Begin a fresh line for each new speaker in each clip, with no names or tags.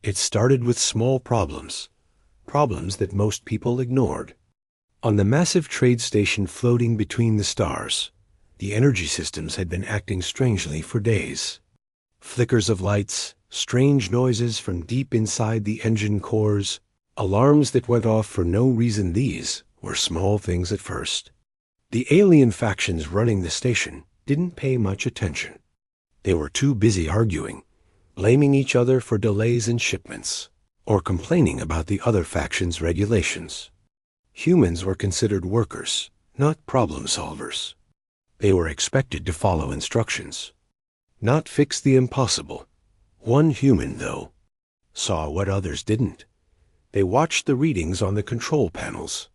It started with small problems that most people ignored. On the massive trade station floating between the stars, the energy systems had been acting strangely for days. Flickers of lights, strange noises from deep inside the engine cores, alarms that went off for no reason. These were small things at first. The alien factions running the station didn't pay much attention. They were too busy arguing, blaming each other for delays in shipments, or complaining about the other factions' regulations. Humans were considered workers, not problem solvers. They were expected to follow instructions, not fix the impossible. One human, though, saw what others didn't. They watched the readings on the control panels,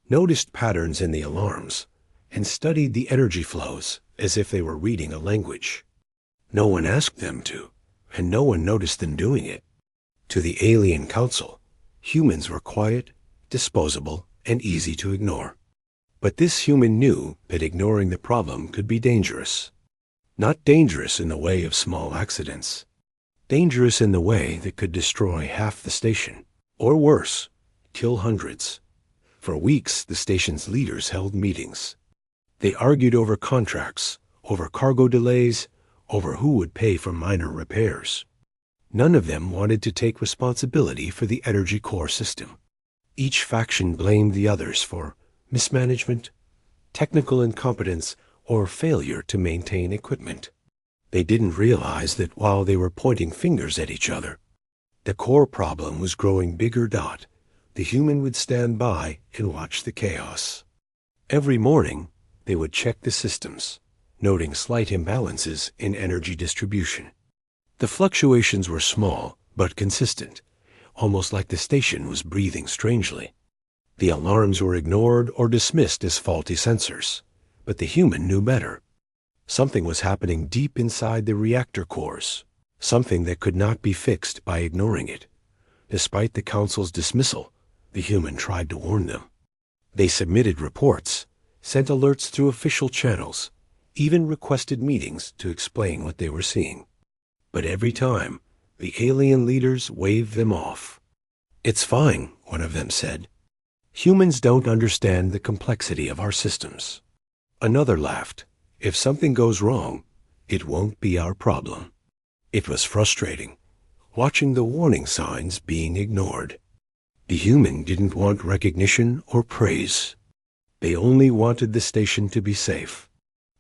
noticed patterns in the alarms, and studied the energy flows as if they were reading a language. No one asked them to, and no one noticed them doing it. To the alien council, humans were quiet, disposable, and easy to ignore. But this human knew that ignoring the problem could be dangerous. Not dangerous in the way of small accidents. Dangerous in the way that could destroy half the station, or worse, kill hundreds. For weeks, the station's leaders held meetings. They argued over contracts, over cargo delays, over who would pay for minor repairs. None of them wanted to take responsibility for the energy core system. Each faction blamed the others for mismanagement, technical incompetence, or failure to maintain equipment. They didn't realize that while they were pointing fingers at each other, the core problem was growing bigger. The human would stand by and watch the chaos. Every morning, they would check the systems, noting slight imbalances in energy distribution. The fluctuations were small but consistent, almost like the station was breathing strangely. The alarms were ignored or dismissed as faulty sensors, but the human knew better. Something was happening deep inside the reactor cores, something that could not be fixed by ignoring it. Despite the council's dismissal, the human tried to warn them. They submitted reports, sent alerts through official channels, even requested meetings to explain what they were seeing. But every time, the alien leaders waved them off. "It's fine," one of them said. "Humans don't understand the complexity of our systems." Another laughed. "If something goes wrong, it won't be our problem." It was frustrating, watching the warning signs being ignored. The human didn't want recognition or praise. They only wanted the station to be safe.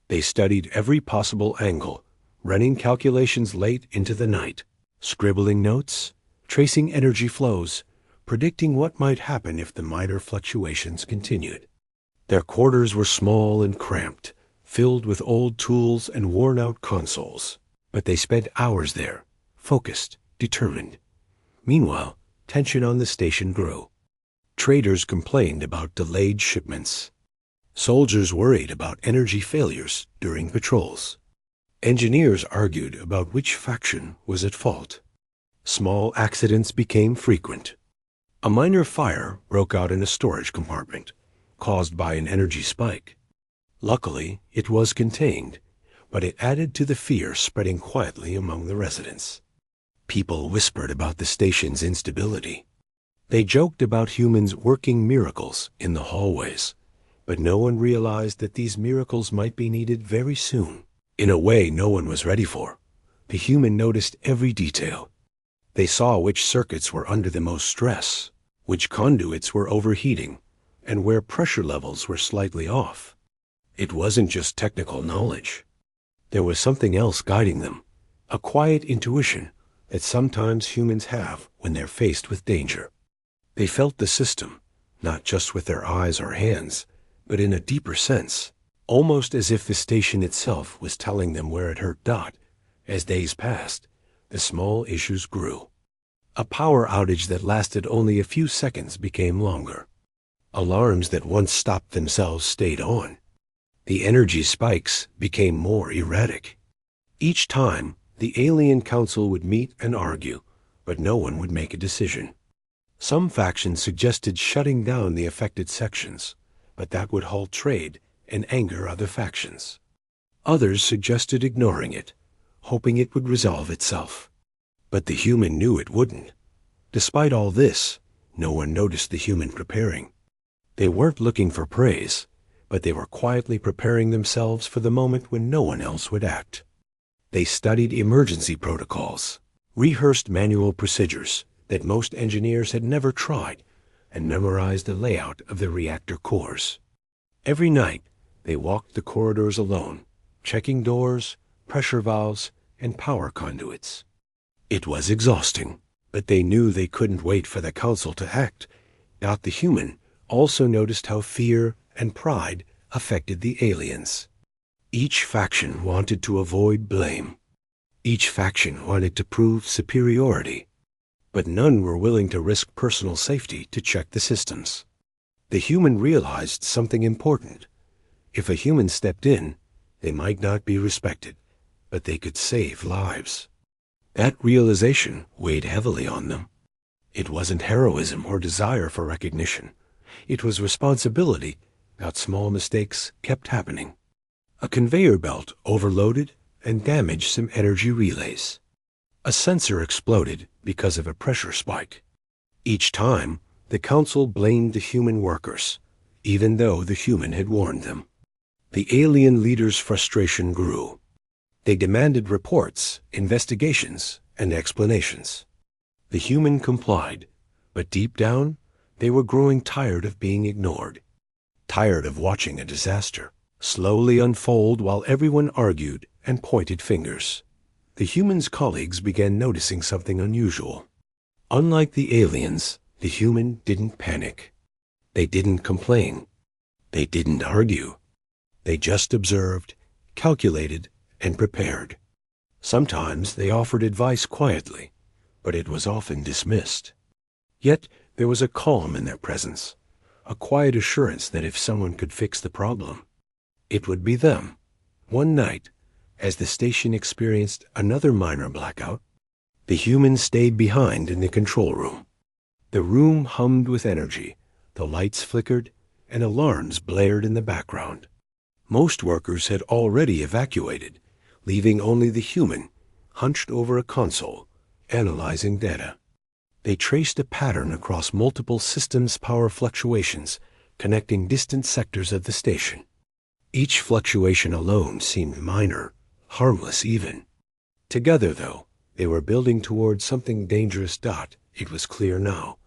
They studied every possible angle, running calculations late into the night, scribbling notes, tracing energy flows, predicting what might happen if the minor fluctuations continued. Their quarters were small and cramped, filled with old tools and worn-out consoles, but they spent hours there, focused, determined. Meanwhile, tension on the station grew. Traders complained about delayed shipments. Soldiers worried about energy failures during patrols. Engineers argued about which faction was at fault. Small accidents became frequent. A minor fire broke out in a storage compartment, caused by an energy spike. Luckily, it was contained, but it added to the fear spreading quietly among the residents. People whispered about the station's instability. They joked about humans working miracles in the hallways, but no one realized that these miracles might be needed very soon. In a way no one was ready for, the human noticed every detail. They saw which circuits were under the most stress, which conduits were overheating, and where pressure levels were slightly off. It wasn't just technical knowledge. There was something else guiding them, a quiet intuition that sometimes humans have when they're faced with danger. They felt the system, not just with their eyes or hands, but in a deeper sense, almost as if the station itself was telling them where it hurt. As days passed, the small issues grew. A power outage that lasted only a few seconds became longer. Alarms that once stopped themselves stayed on. The energy spikes became more erratic. Each time, the alien council would meet and argue, but no one would make a decision. Some factions suggested shutting down the affected sections, but that would halt trade and anger other factions. Others suggested ignoring it, hoping it would resolve itself. But the human knew it wouldn't. Despite all this, no one noticed the human preparing. They weren't looking for praise, but they were quietly preparing themselves for the moment when no one else would act. They studied emergency protocols, rehearsed manual procedures that most engineers had never tried, and memorized the layout of the reactor cores. Every night, they walked the corridors alone, checking doors, pressure valves, and power conduits. It was exhausting, but they knew they couldn't wait for the council to act. The human also noticed how fear and pride affected the aliens. Each faction wanted to avoid blame. Each faction wanted to prove superiority. But none were willing to risk personal safety to check the systems. The human realized something important. If a human stepped in, they might not be respected, but they could save lives. That realization weighed heavily on them. It wasn't heroism or desire for recognition. It was responsibility that small mistakes kept happening. A conveyor belt overloaded and damaged some energy relays. A sensor exploded because of a pressure spike. Each time, the council blamed the human workers, even though the human had warned them. The alien leaders' frustration grew. They demanded reports, investigations, and explanations. The human complied, but deep down, they were growing tired of being ignored, tired of watching a disaster slowly unfold while everyone argued and pointed fingers. The humans' colleagues began noticing something unusual. Unlike the aliens, the human didn't panic. They didn't complain. They didn't argue. They just observed, calculated, and prepared. Sometimes they offered advice quietly, but it was often dismissed. Yet there was a calm in their presence, a quiet assurance that if someone could fix the problem, it would be them. One night, as the station experienced another minor blackout, the humans stayed behind in the control room. The room hummed with energy, the lights flickered, and alarms blared in the background. Most workers had already evacuated, leaving only the human, hunched over a console, analyzing data. They traced a pattern across multiple systems' power fluctuations, connecting distant sectors of the station. Each fluctuation alone seemed minor, harmless even. Together, though, they were building toward something dangerous. It was clear now.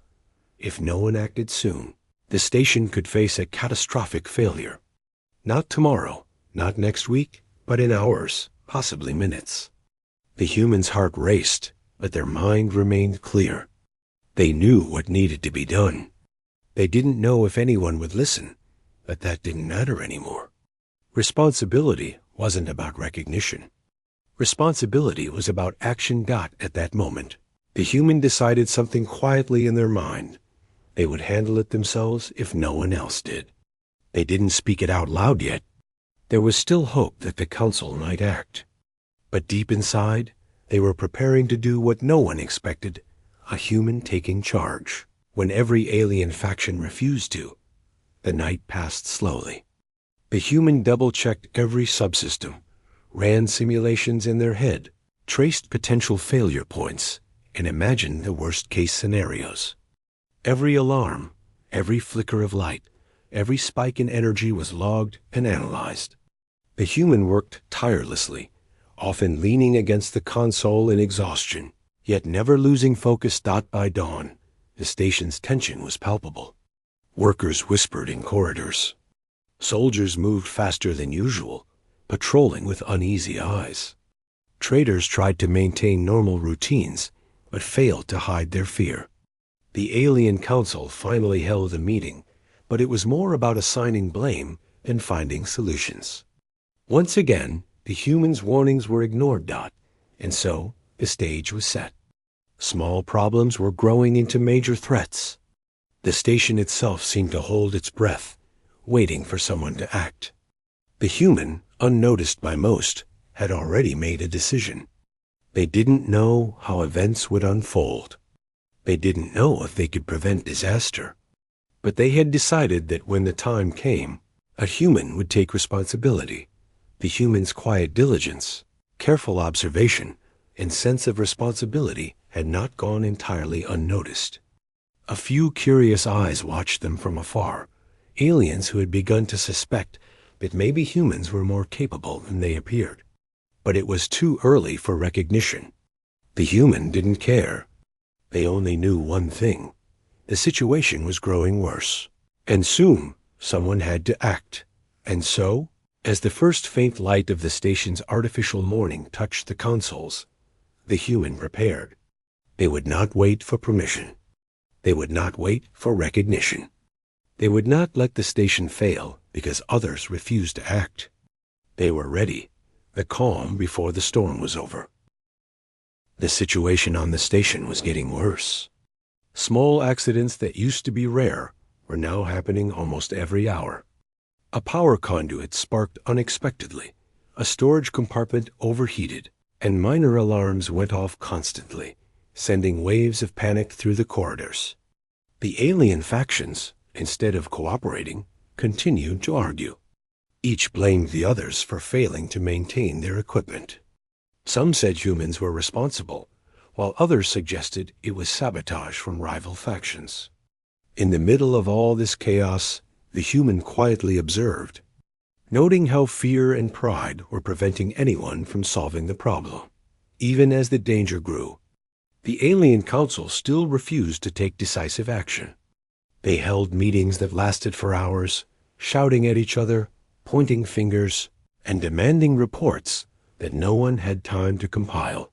If no one acted soon, the station could face a catastrophic failure. Not tomorrow, not next week, but in hours, possibly minutes. The human's heart raced, but their mind remained clear. They knew what needed to be done. They didn't know if anyone would listen, but that didn't matter anymore. Responsibility wasn't about recognition. Responsibility was about action. At that moment, the human decided something quietly in their mind. They would handle it themselves if no one else did. They didn't speak it out loud yet. There was still hope that the council might act. But deep inside, they were preparing to do what no one expected, a human taking charge. When every alien faction refused to, the night passed slowly. The human double-checked every subsystem, ran simulations in their head, traced potential failure points, and imagined the worst-case scenarios. Every alarm, every flicker of light, every spike in energy was logged and analyzed. The human worked tirelessly, often leaning against the console in exhaustion, yet never losing focus. By dawn, the station's tension was palpable. Workers whispered in corridors. Soldiers moved faster than usual, patrolling with uneasy eyes. Traders tried to maintain normal routines, but failed to hide their fear. The alien council finally held a meeting, but it was more about assigning blame than finding solutions. Once again, the humans' warnings were ignored. And so the stage was set. Small problems were growing into major threats. The station itself seemed to hold its breath, waiting for someone to act. The human, unnoticed by most, had already made a decision. They didn't know how events would unfold. They didn't know if they could prevent disaster. But they had decided that when the time came, a human would take responsibility. The human's quiet diligence, careful observation, and sense of responsibility had not gone entirely unnoticed. A few curious eyes watched them from afar, aliens who had begun to suspect that maybe humans were more capable than they appeared. But it was too early for recognition. The human didn't care. They only knew one thing. The situation was growing worse. And soon, someone had to act. And so, as the first faint light of the station's artificial morning touched the consoles, the human prepared. They would not wait for permission. They would not wait for recognition. They would not let the station fail because others refused to act. They were ready, the calm before the storm was over. The situation on the station was getting worse. Small accidents that used to be rare were now happening almost every hour. A power conduit sparked unexpectedly, a storage compartment overheated, and minor alarms went off constantly, sending waves of panic through the corridors. The alien factions, instead of cooperating, continued to argue. Each blamed the others for failing to maintain their equipment. Some said humans were responsible, while others suggested it was sabotage from rival factions. In the middle of all this chaos, the human quietly observed, noting how fear and pride were preventing anyone from solving the problem. Even as the danger grew, the alien council still refused to take decisive action. They held meetings that lasted for hours, shouting at each other, pointing fingers, and demanding reports that no one had time to compile.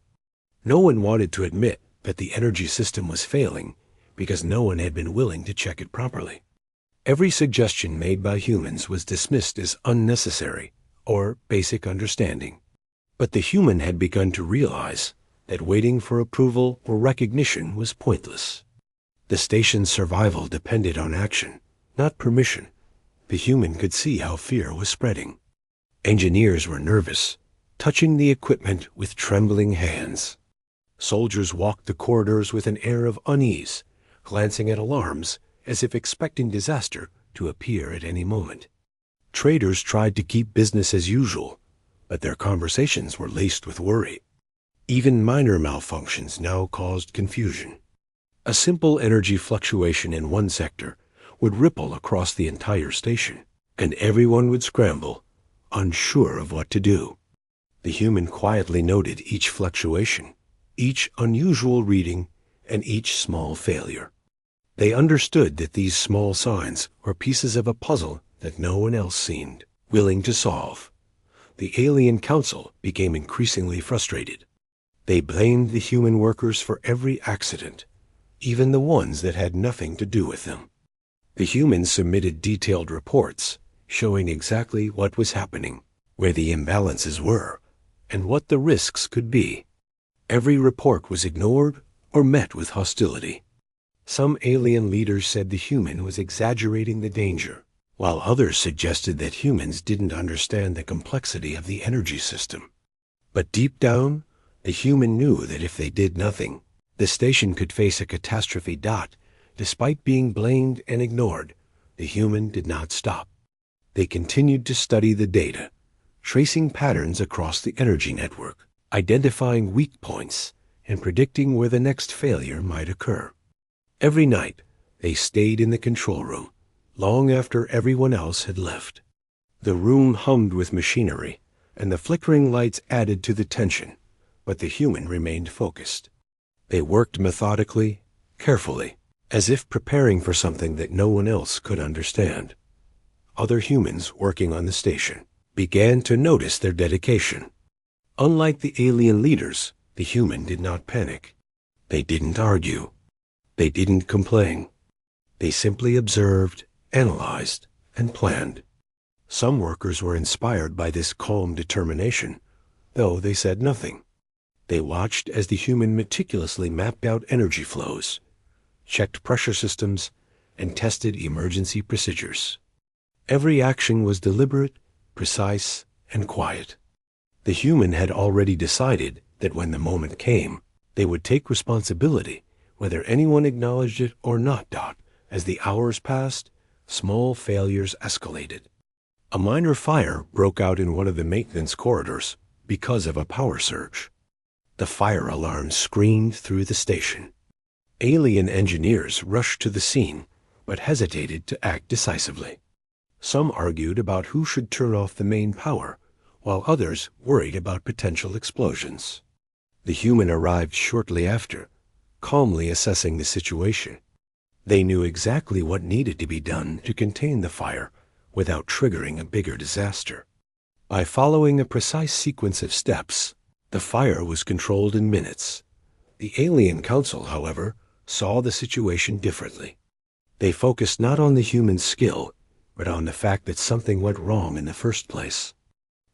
No one wanted to admit that the energy system was failing because no one had been willing to check it properly. Every suggestion made by humans was dismissed as unnecessary or basic understanding. But the human had begun to realize that waiting for approval or recognition was pointless. The station's survival depended on action, not permission. The human could see how fear was spreading. Engineers were nervous, touching the equipment with trembling hands. Soldiers walked the corridors with an air of unease, glancing at alarms as if expecting disaster to appear at any moment. Traders tried to keep business as usual, but their conversations were laced with worry. Even minor malfunctions now caused confusion. A simple energy fluctuation in one sector would ripple across the entire station, and everyone would scramble, unsure of what to do. The human quietly noted each fluctuation, each unusual reading, and each small failure. They understood that these small signs were pieces of a puzzle that no one else seemed willing to solve. The alien council became increasingly frustrated. They blamed the human workers for every accident, even the ones that had nothing to do with them. The humans submitted detailed reports showing exactly what was happening, where the imbalances were, and what the risks could be. Every report was ignored or met with hostility. Some alien leaders said the human was exaggerating the danger, while others suggested that humans didn't understand the complexity of the energy system. But deep down, the human knew that if they did nothing, the station could face a catastrophe. Despite being blamed and ignored, the human did not stop. They continued to study the data, tracing patterns across the energy network, identifying weak points, and predicting where the next failure might occur. Every night, they stayed in the control room, long after everyone else had left. The room hummed with machinery, and the flickering lights added to the tension, but the human remained focused. They worked methodically, carefully, as if preparing for something that no one else could understand. Other humans working on the station began to notice their dedication. Unlike the alien leaders, the human did not panic. They didn't argue. They didn't complain. They simply observed, analyzed, and planned. Some workers were inspired by this calm determination, though they said nothing. They watched as the human meticulously mapped out energy flows, checked pressure systems, and tested emergency procedures. Every action was deliberate, precise, and quiet. The human had already decided that when the moment came, they would take responsibility, whether anyone acknowledged it or not. As the hours passed, small failures escalated. A minor fire broke out in one of the maintenance corridors because of a power surge. The fire alarm screamed through the station. Alien engineers rushed to the scene, but hesitated to act decisively. Some argued about who should turn off the main power, while others worried about potential explosions. The human arrived shortly after, calmly assessing the situation. They knew exactly what needed to be done to contain the fire without triggering a bigger disaster. By following a precise sequence of steps, the fire was controlled in minutes. The Alien Council, however, saw the situation differently. They focused not on the human skill, but on the fact that something went wrong in the first place.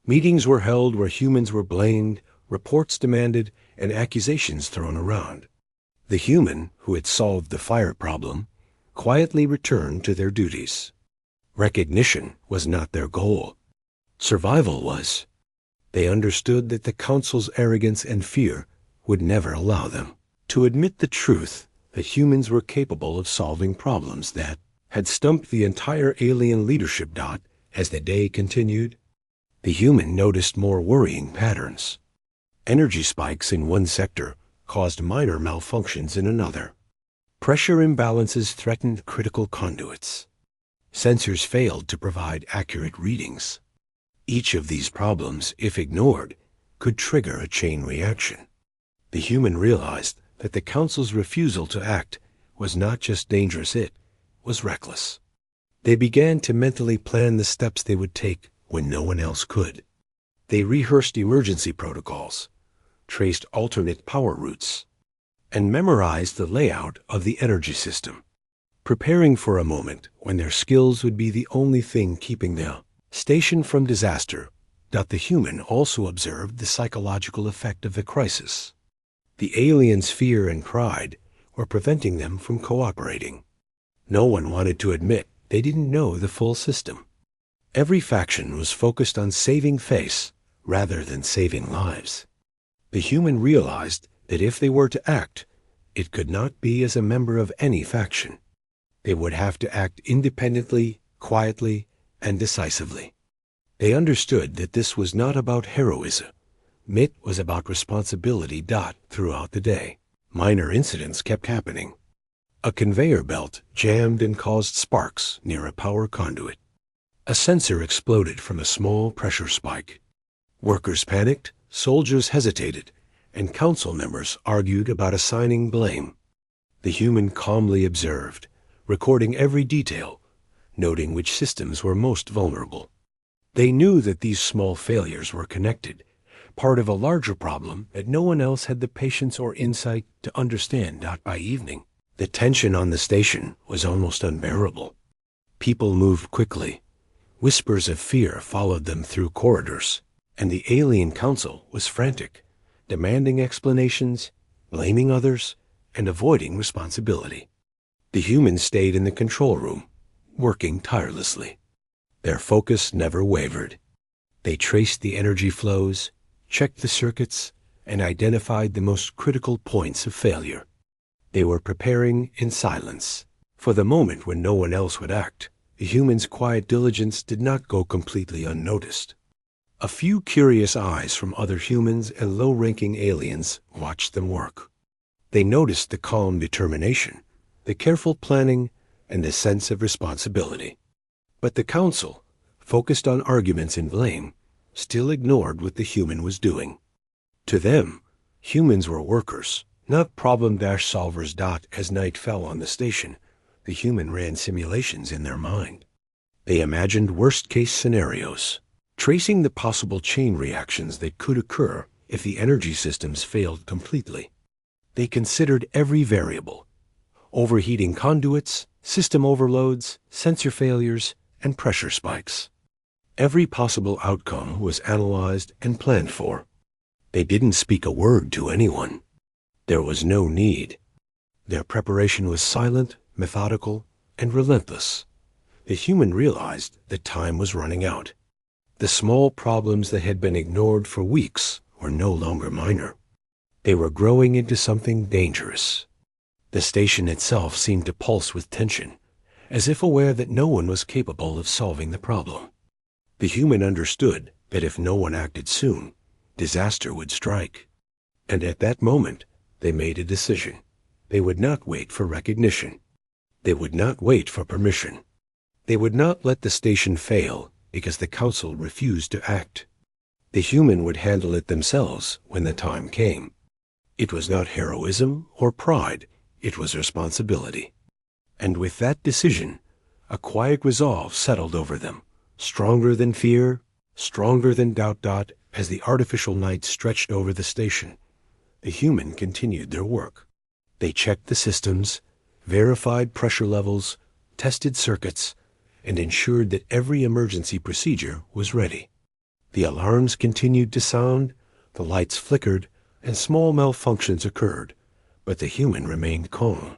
Meetings were held where humans were blamed, reports demanded, and accusations thrown around. The human, who had solved the fire problem, quietly returned to their duties. Recognition was not their goal. Survival was. They understood that the Council's arrogance and fear would never allow them to admit the truth that humans were capable of solving problems that had stumped the entire alien leadership. As the day continued, the human noticed more worrying patterns. Energy spikes in one sector caused minor malfunctions in another. Pressure imbalances threatened critical conduits. Sensors failed to provide accurate readings. Each of these problems, if ignored, could trigger a chain reaction. The human realized that the Council's refusal to act was not just dangerous, it was reckless. They began to mentally plan the steps they would take when no one else could. They rehearsed emergency protocols, traced alternate power routes, and memorized the layout of the energy system, preparing for a moment when their skills would be the only thing keeping the station from disaster. The human also observed the psychological effect of the crisis. The aliens' fear and pride were preventing them from cooperating. No one wanted to admit they didn't know the full system. Every faction was focused on saving face rather than saving lives. The human realized that if they were to act, it could not be as a member of any faction. They would have to act independently, quietly, and decisively. They understood that this was not about heroism. It was about responsibility. Throughout the day, minor incidents kept happening. A conveyor belt jammed and caused sparks near a power conduit. A sensor exploded from a small pressure spike. Workers panicked, soldiers hesitated, and council members argued about assigning blame. The human calmly observed, recording every detail, noting which systems were most vulnerable. They knew that these small failures were connected, part of a larger problem that no one else had the patience or insight to understand. By evening, the tension on the station was almost unbearable. People moved quickly. Whispers of fear followed them through corridors, and the Alien Council was frantic, demanding explanations, blaming others, and avoiding responsibility. The humans stayed in the control room, working tirelessly. Their focus never wavered. They traced the energy flows, checked the circuits, and identified the most critical points of failure. They were preparing in silence. For the moment when no one else would act, the humans' quiet diligence did not go completely unnoticed. A few curious eyes from other humans and low-ranking aliens watched them work. They noticed the calm determination, the careful planning, and the sense of responsibility. But the council, focused on arguments and blame, still ignored what the human was doing. To them, humans were workers, not problem-solvers. As night fell on the station, the human ran simulations in their mind. They imagined worst-case scenarios, tracing the possible chain reactions that could occur if the energy systems failed completely. They considered every variable: overheating conduits, system overloads, sensor failures, and pressure spikes. Every possible outcome was analyzed and planned for. They didn't speak a word to anyone. There was no need. Their preparation was silent, methodical, and relentless. The human realized that time was running out. The small problems that had been ignored for weeks were no longer minor. They were growing into something dangerous. The station itself seemed to pulse with tension, as if aware that no one was capable of solving the problem. The human understood that if no one acted soon, disaster would strike. And at that moment, they made a decision. They would not wait for recognition. They would not wait for permission. They would not let the station fail because the council refused to act. The human would handle it themselves when the time came. It was not heroism or pride, it was responsibility. And with that decision, a quiet resolve settled over them, stronger than fear, stronger than doubt. As the artificial night stretched over the station, the human continued their work. They checked the systems, verified pressure levels, tested circuits, and ensured that every emergency procedure was ready. The alarms continued to sound, the lights flickered, and small malfunctions occurred, but the human remained calm.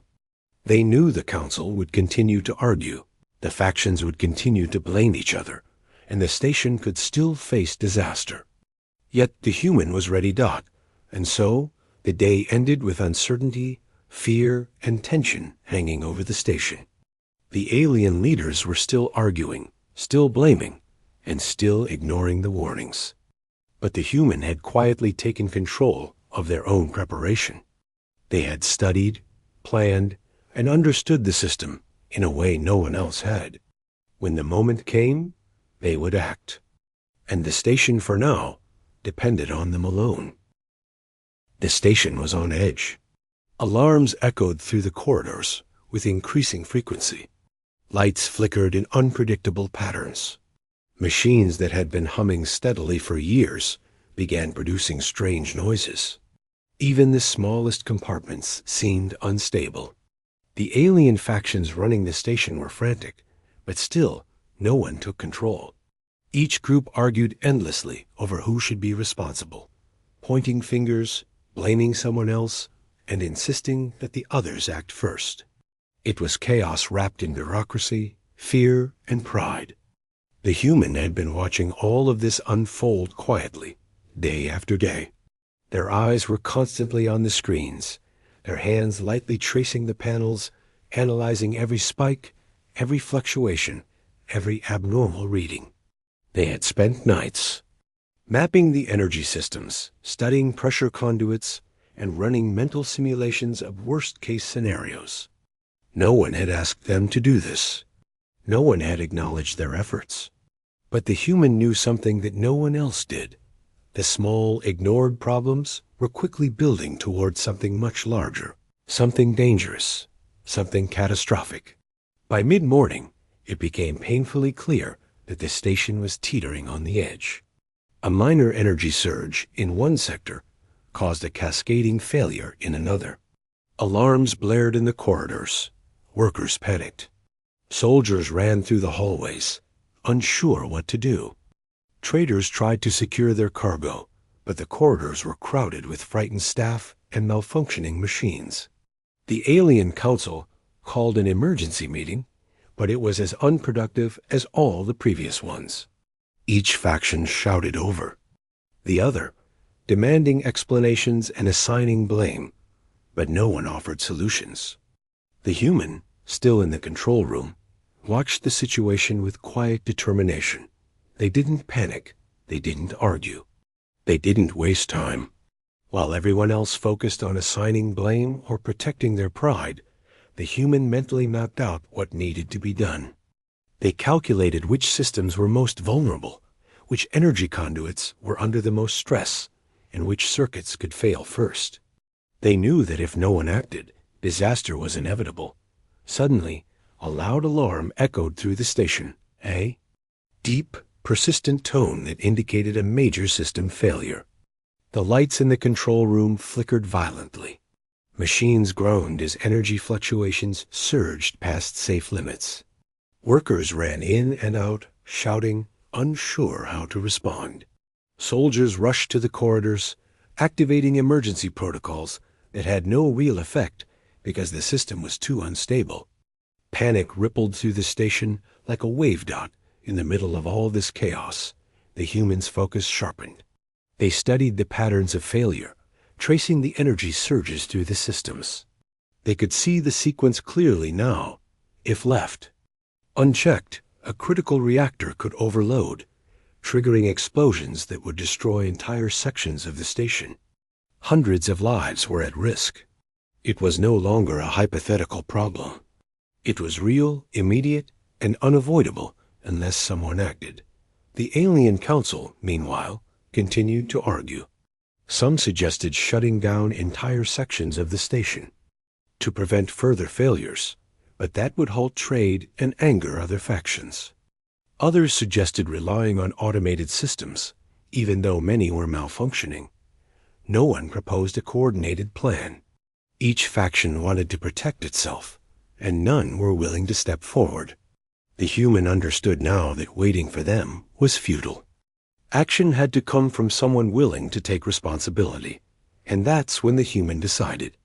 They knew the council would continue to argue, the factions would continue to blame each other, and the station could still face disaster. Yet the human was ready. And so the day ended with uncertainty, fear, and tension hanging over the station. The alien leaders were still arguing, still blaming, and still ignoring the warnings. But the human had quietly taken control of their own preparation. They had studied, planned, and understood the system in a way no one else had. When the moment came, they would act. And the station, for now, depended on them alone. The station was on edge. Alarms echoed through the corridors with increasing frequency. Lights flickered in unpredictable patterns. Machines that had been humming steadily for years began producing strange noises. Even the smallest compartments seemed unstable. The alien factions running the station were frantic, but still no one took control. Each group argued endlessly over who should be responsible, pointing fingers, blaming someone else, and insisting that the others act first. It was chaos wrapped in bureaucracy, fear, and pride. The human had been watching all of this unfold quietly, day after day. Their eyes were constantly on the screens, their hands lightly tracing the panels, analyzing every spike, every fluctuation, every abnormal reading. They had spent nights mapping the energy systems, studying pressure conduits, and running mental simulations of worst-case scenarios. No one had asked them to do this. No one had acknowledged their efforts. But the human knew something that no one else did. The small, ignored problems were quickly building towards something much larger, something dangerous, something catastrophic. By mid-morning, it became painfully clear that the station was teetering on the edge. A minor energy surge in one sector caused a cascading failure in another. Alarms blared in the corridors. Workers panicked. Soldiers ran through the hallways, unsure what to do. Traders tried to secure their cargo, but the corridors were crowded with frightened staff and malfunctioning machines. The alien council called an emergency meeting, but it was as unproductive as all the previous ones. Each faction shouted over the other, demanding explanations and assigning blame, but no one offered solutions. The human, still in the control room, watched the situation with quiet determination. They didn't panic. They didn't argue. They didn't waste time. While everyone else focused on assigning blame or protecting their pride, the human mentally mapped out what needed to be done. They calculated which systems were most vulnerable, which energy conduits were under the most stress, and which circuits could fail first. They knew that if no one acted, disaster was inevitable. Suddenly, a loud alarm echoed through the station, a deep, persistent tone that indicated a major system failure. The lights in the control room flickered violently. Machines groaned as energy fluctuations surged past safe limits. Workers ran in and out, shouting, unsure how to respond. Soldiers rushed to the corridors, activating emergency protocols that had no real effect because the system was too unstable. Panic rippled through the station like a wave dot in the middle of all this chaos. The humans' focus sharpened. They studied the patterns of failure, tracing the energy surges through the systems. They could see the sequence clearly now. If left unchecked, a critical reactor could overload, triggering explosions that would destroy entire sections of the station. Hundreds of lives were at risk. It was no longer a hypothetical problem. It was real, immediate, and unavoidable unless someone acted. The Alien Council, meanwhile, continued to argue. Some suggested shutting down entire sections of the station to prevent further failures, but that would halt trade and anger other factions. Others suggested relying on automated systems, even though many were malfunctioning. No one proposed a coordinated plan. Each faction wanted to protect itself, and none were willing to step forward. The human understood now that waiting for them was futile. Action had to come from someone willing to take responsibility, and that's when the human decided.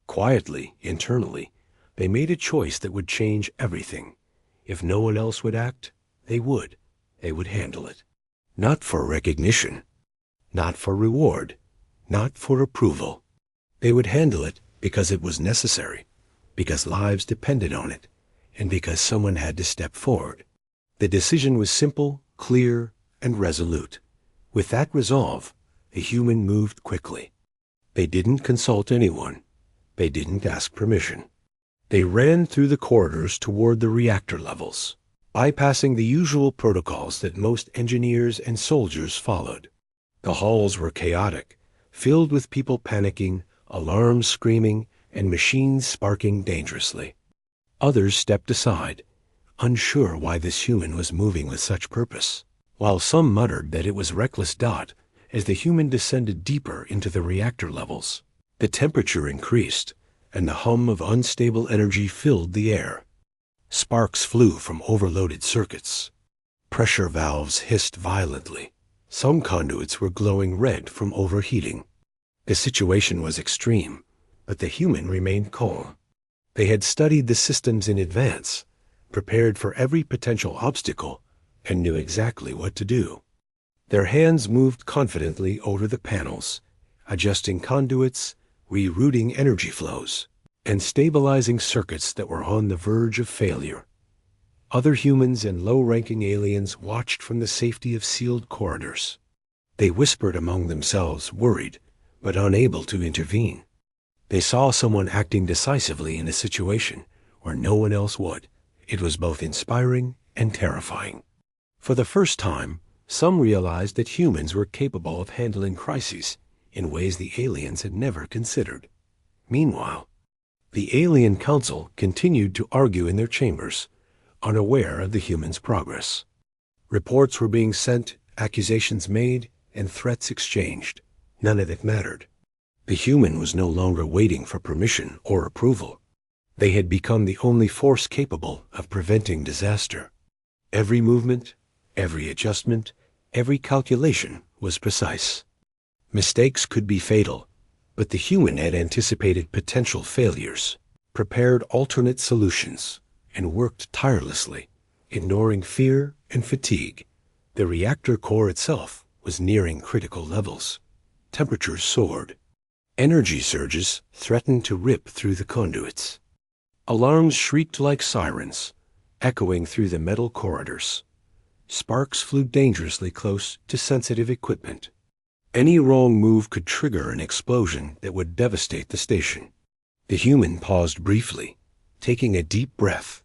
Quietly, internally, they made a choice that would change everything. If no one else would act, they would. They would handle it. Not for recognition, not for reward, not for approval. They would handle it because it was necessary, because lives depended on it, and because someone had to step forward. The decision was simple, clear, and resolute. With that resolve, the human moved quickly. They didn't consult anyone. They didn't ask permission. They ran through the corridors toward the reactor levels, bypassing the usual protocols that most engineers and soldiers followed. The halls were chaotic, filled with people panicking, alarms screaming, and machines sparking dangerously. Others stepped aside, unsure why this human was moving with such purpose, while some muttered that it was reckless. As the human descended deeper into the reactor levels, the temperature increased, and the hum of unstable energy filled the air. Sparks flew from overloaded circuits. Pressure valves hissed violently. Some conduits were glowing red from overheating. The situation was extreme, but the human remained calm. They had studied the systems in advance, prepared for every potential obstacle, and knew exactly what to do. Their hands moved confidently over the panels, adjusting conduits, rerouting energy flows, and stabilizing circuits that were on the verge of failure. Other humans and low-ranking aliens watched from the safety of sealed corridors. They whispered among themselves, worried, but unable to intervene. They saw someone acting decisively in a situation where no one else would. It was both inspiring and terrifying. For the first time, some realized that humans were capable of handling crises in ways the aliens had never considered. Meanwhile, the Alien Council continued to argue in their chambers, unaware of the humans' progress. Reports were being sent, accusations made, and threats exchanged. None of it mattered. The human was no longer waiting for permission or approval. They had become the only force capable of preventing disaster. Every movement, every adjustment, every calculation was precise. Mistakes could be fatal, but the human had anticipated potential failures, prepared alternate solutions, and worked tirelessly, ignoring fear and fatigue. The reactor core itself was nearing critical levels. Temperatures soared. Energy surges threatened to rip through the conduits. Alarms shrieked like sirens, echoing through the metal corridors. Sparks flew dangerously close to sensitive equipment. Any wrong move could trigger an explosion that would devastate the station. The human paused briefly, taking a deep breath,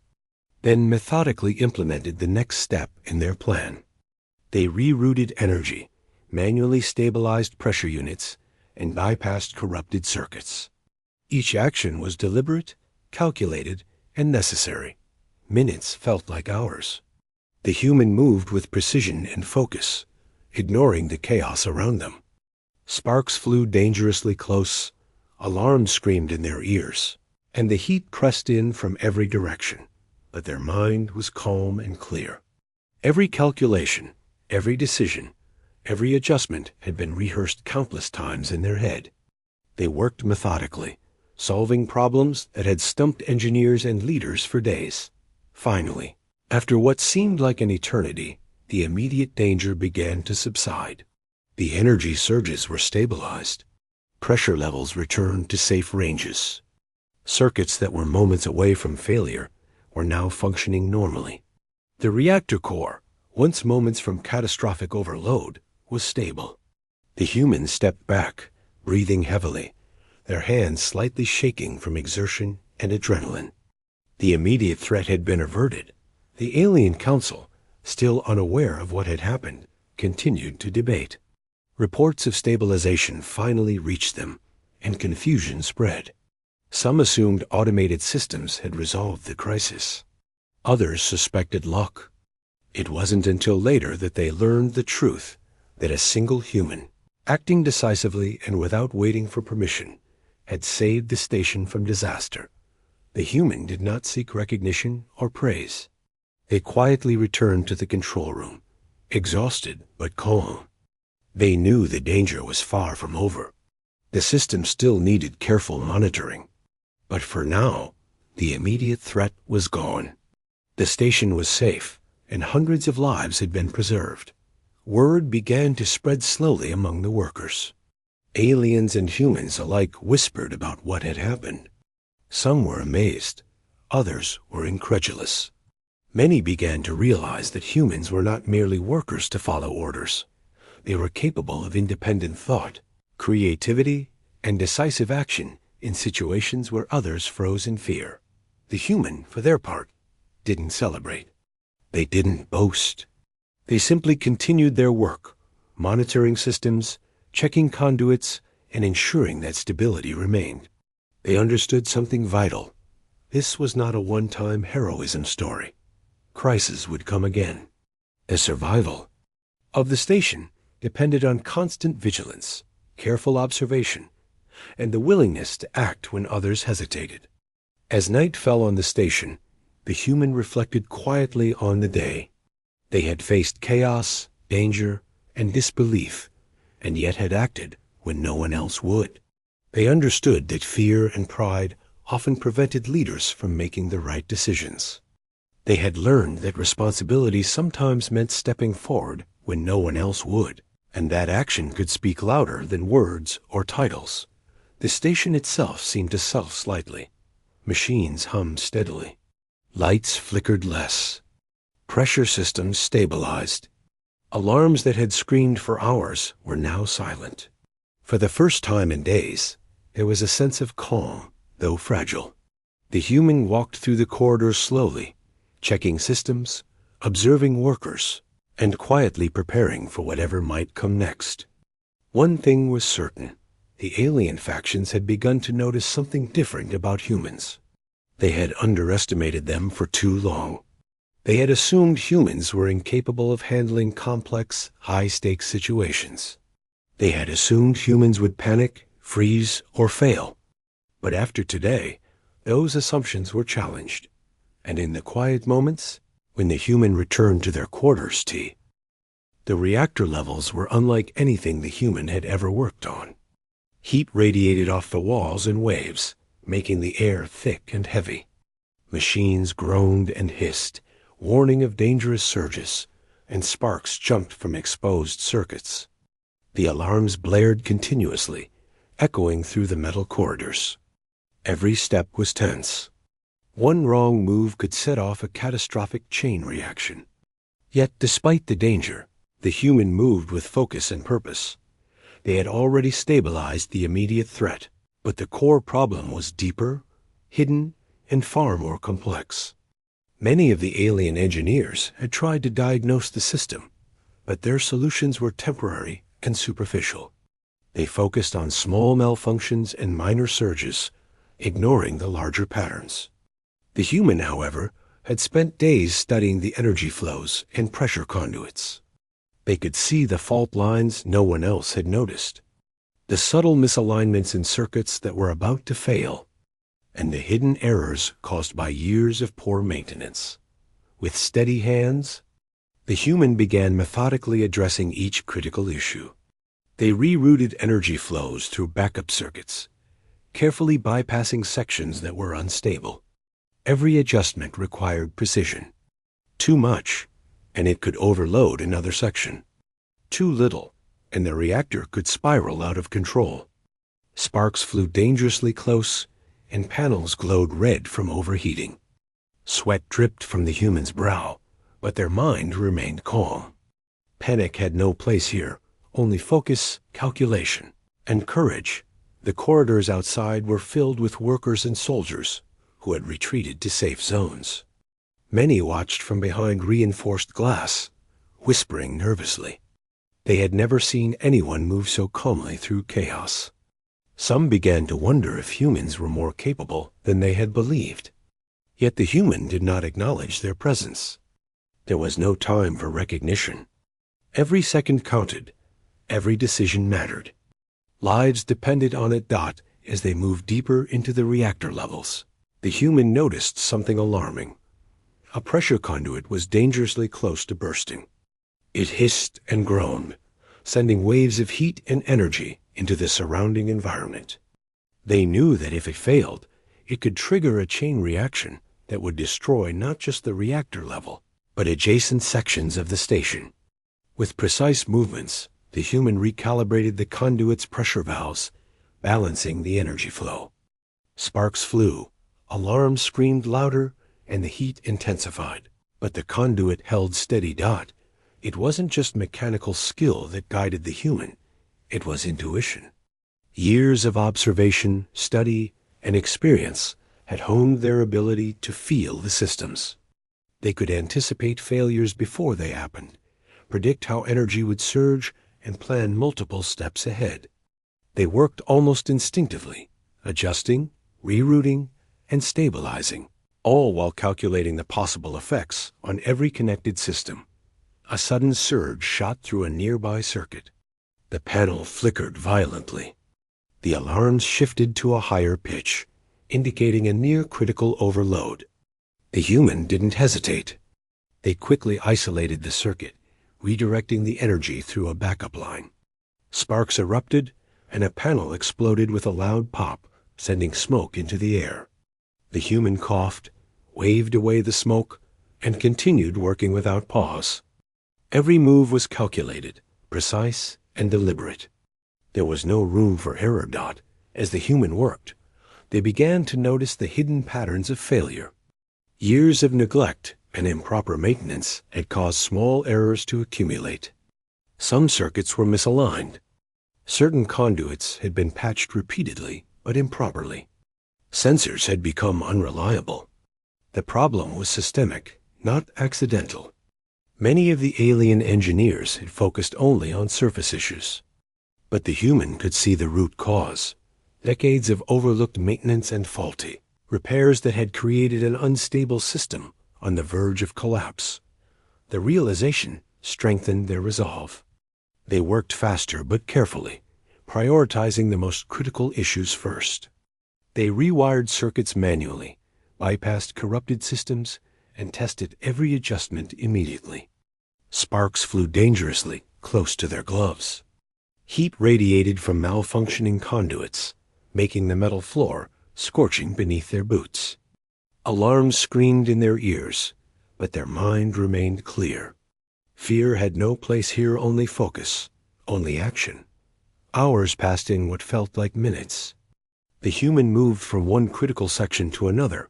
then methodically implemented the next step in their plan. They rerouted energy, manually stabilized pressure units, and bypassed corrupted circuits. Each action was deliberate, calculated, and necessary. Minutes felt like hours. The human moved with precision and focus, ignoring the chaos around them. Sparks flew dangerously close, alarms screamed in their ears, and the heat pressed in from every direction. But their mind was calm and clear. Every calculation, every decision, every adjustment had been rehearsed countless times in their head. They worked methodically, solving problems that had stumped engineers and leaders for days. Finally, after what seemed like an eternity, the immediate danger began to subside. The energy surges were stabilized. Pressure levels returned to safe ranges. Circuits that were moments away from failure were now functioning normally. The reactor core, once moments from catastrophic overload, was stable. The humans stepped back, breathing heavily, their hands slightly shaking from exertion and adrenaline. The immediate threat had been averted. The alien council, still unaware of what had happened, continued to debate. Reports of stabilization finally reached them, and confusion spread. Some assumed automated systems had resolved the crisis. Others suspected luck. It wasn't until later that they learned the truth, that a single human, acting decisively and without waiting for permission, had saved the station from disaster. The human did not seek recognition or praise. They quietly returned to the control room, exhausted but calm. They knew the danger was far from over. The system still needed careful monitoring. But for now, the immediate threat was gone. The station was safe, and hundreds of lives had been preserved. Word began to spread slowly among the workers. Aliens and humans alike whispered about what had happened. Some were amazed. Others were incredulous. Many began to realize that humans were not merely workers to follow orders. They were capable of independent thought, creativity, and decisive action in situations where others froze in fear. The human, for their part, didn't celebrate. They didn't boast. They simply continued their work, monitoring systems, checking conduits, and ensuring that stability remained. They understood something vital. This was not a one-time heroism story. Crisis would come again. The survival of the station depended on constant vigilance, careful observation, and the willingness to act when others hesitated. As night fell on the station, the human reflected quietly on the day. They had faced chaos, danger, and disbelief, and yet had acted when no one else would. They understood that fear and pride often prevented leaders from making the right decisions. They had learned that responsibility sometimes meant stepping forward when no one else would, and that action could speak louder than words or titles. The station itself seemed to settle slightly. Machines hummed steadily. Lights flickered less. Pressure systems stabilized. Alarms that had screamed for hours were now silent. For the first time in days, there was a sense of calm, though fragile. The human walked through the corridors slowly, checking systems, observing workers, and quietly preparing for whatever might come next. One thing was certain. The alien factions had begun to notice something different about humans. They had underestimated them for too long. They had assumed humans were incapable of handling complex, high-stakes situations. They had assumed humans would panic, freeze, or fail. But after today, those assumptions were challenged. And in the quiet moments, when the human returned to their quarters, the reactor levels were unlike anything the human had ever worked on. Heat radiated off the walls in waves, making the air thick and heavy. Machines groaned and hissed, warning of dangerous surges, and sparks jumped from exposed circuits. The alarms blared continuously, echoing through the metal corridors. Every step was tense. One wrong move could set off a catastrophic chain reaction. Yet, despite the danger, the human moved with focus and purpose. They had already stabilized the immediate threat, but the core problem was deeper, hidden, and far more complex. Many of the alien engineers had tried to diagnose the system, but their solutions were temporary and superficial. They focused on small malfunctions and minor surges, ignoring the larger patterns. The human, however, had spent days studying the energy flows and pressure conduits. They could see the fault lines no one else had noticed, the subtle misalignments in circuits that were about to fail, and the hidden errors caused by years of poor maintenance. With steady hands, the human began methodically addressing each critical issue. They rerouted energy flows through backup circuits, carefully bypassing sections that were unstable. Every adjustment required precision. Too much, and it could overload another section. Too little, and the reactor could spiral out of control. Sparks flew dangerously close, and panels glowed red from overheating. Sweat dripped from the human's brow, but their mind remained calm. Panic had no place here, only focus, calculation, and courage. The corridors outside were filled with workers and soldiers who had retreated to safe zones. Many watched from behind reinforced glass, whispering nervously. They had never seen anyone move so calmly through chaos. Some began to wonder if humans were more capable than they had believed. Yet the human did not acknowledge their presence. There was no time for recognition. Every second counted. Every decision mattered. Lives depended on it. As they moved deeper into the reactor levels, the human noticed something alarming. A pressure conduit was dangerously close to bursting. It hissed and groaned, sending waves of heat and energy into the surrounding environment. They knew that if it failed, it could trigger a chain reaction that would destroy not just the reactor level, but adjacent sections of the station. With precise movements, the human recalibrated the conduit's pressure valves, balancing the energy flow. Sparks flew, alarms screamed louder, and the heat intensified. But the conduit held steady. It wasn't just mechanical skill that guided the human. It was intuition. Years of observation, study, and experience had honed their ability to feel the systems. They could anticipate failures before they happened, predict how energy would surge, and plan multiple steps ahead. They worked almost instinctively, adjusting, rerouting, and stabilizing, all while calculating the possible effects on every connected system. A sudden surge shot through a nearby circuit. The panel flickered violently. The alarms shifted to a higher pitch, indicating a near-critical overload. The human didn't hesitate. They quickly isolated the circuit, redirecting the energy through a backup line. Sparks erupted, and a panel exploded with a loud pop, sending smoke into the air. The human coughed, waved away the smoke, and continued working without pause. Every move was calculated, precise, and deliberate. There was no room for error. As the human worked, they began to notice the hidden patterns of failure. Years of neglect and improper maintenance had caused small errors to accumulate. Some circuits were misaligned. Certain conduits had been patched repeatedly, but improperly. Sensors had become unreliable. The problem was systemic, not accidental. Many of the alien engineers had focused only on surface issues. But the human could see the root cause. Decades of overlooked maintenance and faulty repairs that had created an unstable system on the verge of collapse. The realization strengthened their resolve. They worked faster but carefully, prioritizing the most critical issues first. They rewired circuits manually, bypassed corrupted systems, and tested every adjustment immediately. Sparks flew dangerously close to their gloves. Heat radiated from malfunctioning conduits, making the metal floor scorching beneath their boots. Alarms screamed in their ears, but their mind remained clear. Fear had no place here, only focus, only action. Hours passed in what felt like minutes. The human moved from one critical section to another,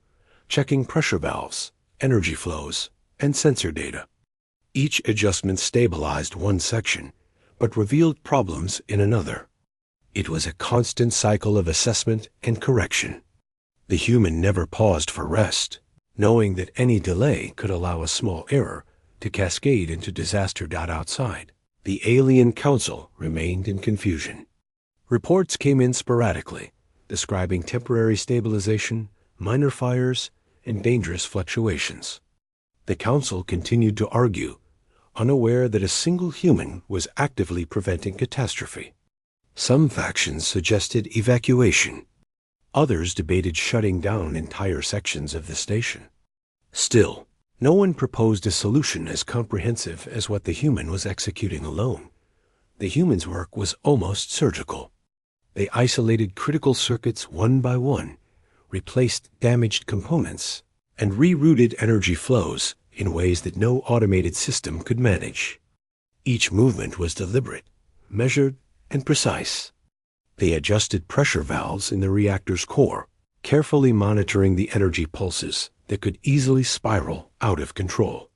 checking pressure valves, energy flows, and sensor data. Each adjustment stabilized one section, but revealed problems in another. It was a constant cycle of assessment and correction. The human never paused for rest, knowing that any delay could allow a small error to cascade into disaster. Outside, the alien council remained in confusion. Reports came in sporadically, describing temporary stabilization, minor fires, and dangerous fluctuations. The council continued to argue, unaware that a single human was actively preventing catastrophe. Some factions suggested evacuation. Others debated shutting down entire sections of the station. Still, no one proposed a solution as comprehensive as what the human was executing alone. The human's work was almost surgical. They isolated critical circuits one by one, replaced damaged components, and rerouted energy flows in ways that no automated system could manage. Each movement was deliberate, measured, and precise. They adjusted pressure valves in the reactor's core, carefully monitoring the energy pulses that could easily spiral out of control.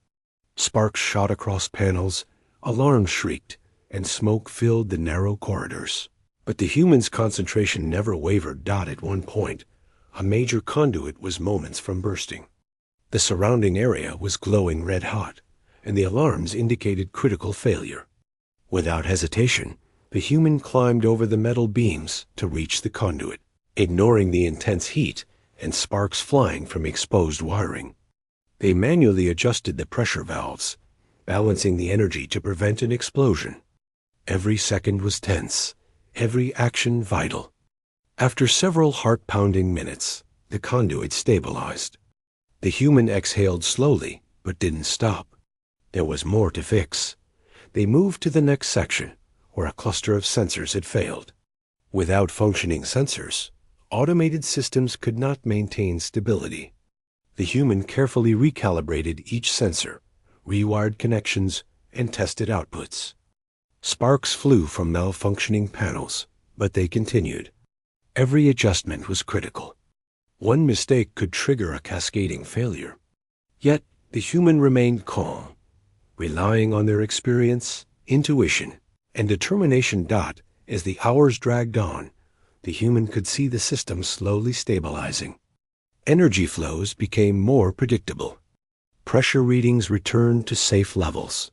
Sparks shot across panels, alarms shrieked, and smoke filled the narrow corridors. But the human's concentration never wavered. At one point, a major conduit was moments from bursting. The surrounding area was glowing red hot, and the alarms indicated critical failure. Without hesitation, the human climbed over the metal beams to reach the conduit, ignoring the intense heat and sparks flying from exposed wiring. They manually adjusted the pressure valves, balancing the energy to prevent an explosion. Every second was tense, every action vital. After several heart-pounding minutes, the conduit stabilized. The human exhaled slowly, but didn't stop. There was more to fix. They moved to the next section, where a cluster of sensors had failed. Without functioning sensors, automated systems could not maintain stability. The human carefully recalibrated each sensor, rewired connections, and tested outputs. Sparks flew from malfunctioning panels, but they continued. Every adjustment was critical. One mistake could trigger a cascading failure. Yet, the human remained calm, relying on their experience, intuition, and determination. As the hours dragged on, the human could see the system slowly stabilizing. Energy flows became more predictable. Pressure readings returned to safe levels.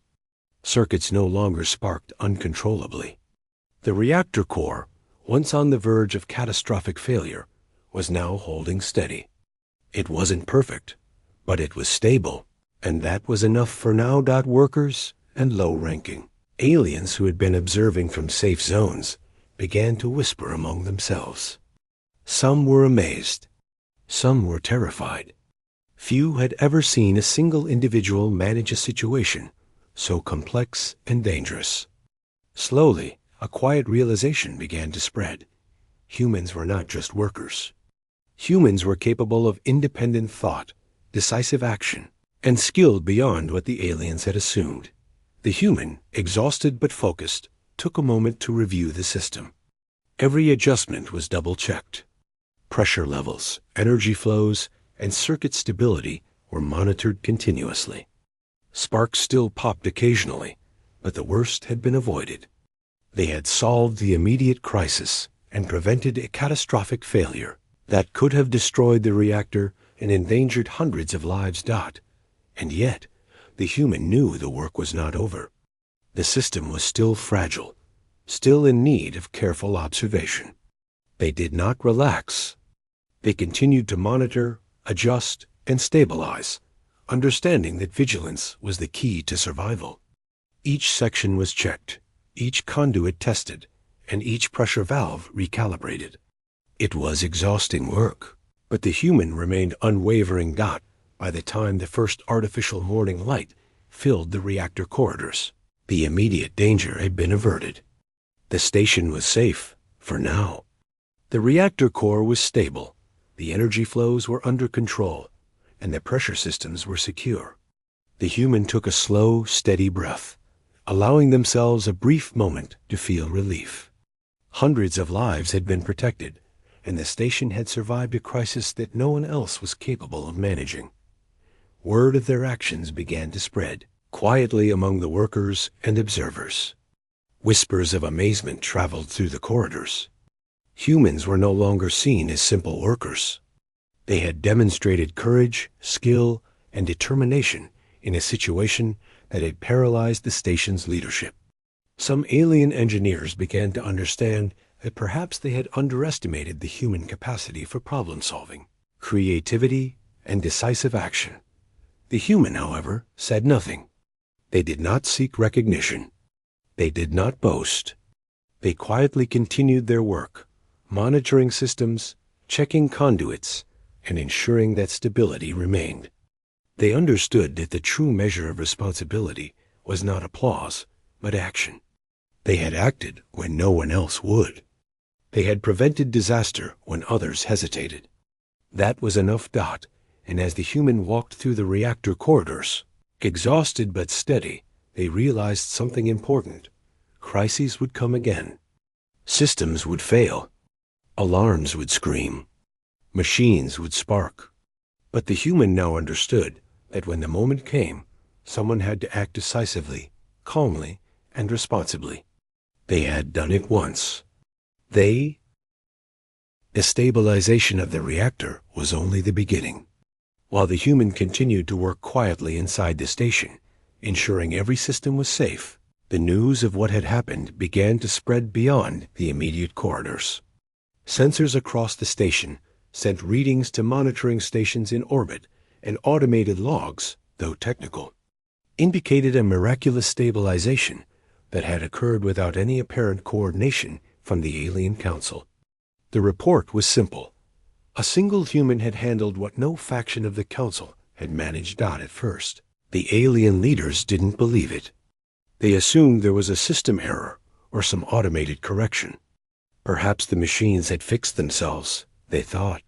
Circuits no longer sparked uncontrollably. The reactor core, once on the verge of catastrophic failure, was now holding steady. It wasn't perfect, but it was stable, and that was enough for now. Workers and low-ranking aliens who had been observing from safe zones began to whisper among themselves. Some were amazed. Some were terrified. Few had ever seen a single individual manage a situation so complex and dangerous. Slowly, a quiet realization began to spread. Humans were not just workers. Humans were capable of independent thought, decisive action, and skilled beyond what the aliens had assumed. The human, exhausted but focused, took a moment to review the system. Every adjustment was double-checked. Pressure levels, energy flows, and circuit stability were monitored continuously. Sparks still popped occasionally, but the worst had been avoided. They had solved the immediate crisis and prevented a catastrophic failure that could have destroyed the reactor and endangered hundreds of lives. And yet, the human knew the work was not over. The system was still fragile, still in need of careful observation. They did not relax. They continued to monitor, adjust, and stabilize, understanding that vigilance was the key to survival. Each section was checked, each conduit tested, and each pressure valve recalibrated. It was exhausting work, but the human remained unwavering. By the time the first artificial morning light filled the reactor corridors, the immediate danger had been averted. The station was safe, for now. The reactor core was stable, the energy flows were under control, and the pressure systems were secure. The human took a slow, steady breath, allowing themselves a brief moment to feel relief. Hundreds of lives had been protected, and the station had survived a crisis that no one else was capable of managing. Word of their actions began to spread, quietly among the workers and observers. Whispers of amazement traveled through the corridors. Humans were no longer seen as simple workers. They had demonstrated courage, skill, and determination in a situation that had paralyzed the station's leadership. Some alien engineers began to understand that perhaps they had underestimated the human capacity for problem-solving, creativity, and decisive action. The human, however, said nothing. They did not seek recognition. They did not boast. They quietly continued their work, monitoring systems, checking conduits, and ensuring that stability remained. They understood that the true measure of responsibility was not applause, but action. They had acted when no one else would. They had prevented disaster when others hesitated. That was enough. And as the human walked through the reactor corridors, exhausted but steady, they realized something important. Crises would come again. Systems would fail. Alarms would scream. Machines would spark. But the human now understood that when the moment came, someone had to act decisively, calmly, and responsibly. They had done it once. The stabilization of the reactor was only the beginning. While the human continued to work quietly inside the station, ensuring every system was safe, the news of what had happened began to spread beyond the immediate corridors. Sensors across the station sent readings to monitoring stations in orbit, and automated logs, though technical, indicated a miraculous stabilization that had occurred without any apparent coordination from the Alien Council. The report was simple. A single human had handled what no faction of the Council had managed at first. The alien leaders didn't believe it. They assumed there was a system error or some automated correction. Perhaps the machines had fixed themselves, they thought.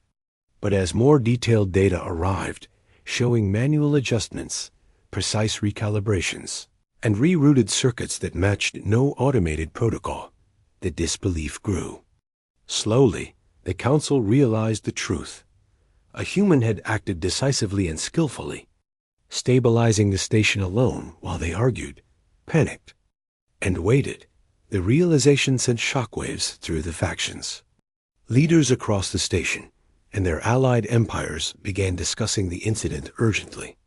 But as more detailed data arrived, showing manual adjustments, precise recalibrations, and rerouted circuits that matched no automated protocol, the disbelief grew. Slowly, the Council realized the truth. A human had acted decisively and skillfully, stabilizing the station alone while they argued, panicked, and waited. The realization sent shockwaves through the factions. Leaders across the station and their allied empires began discussing the incident urgently.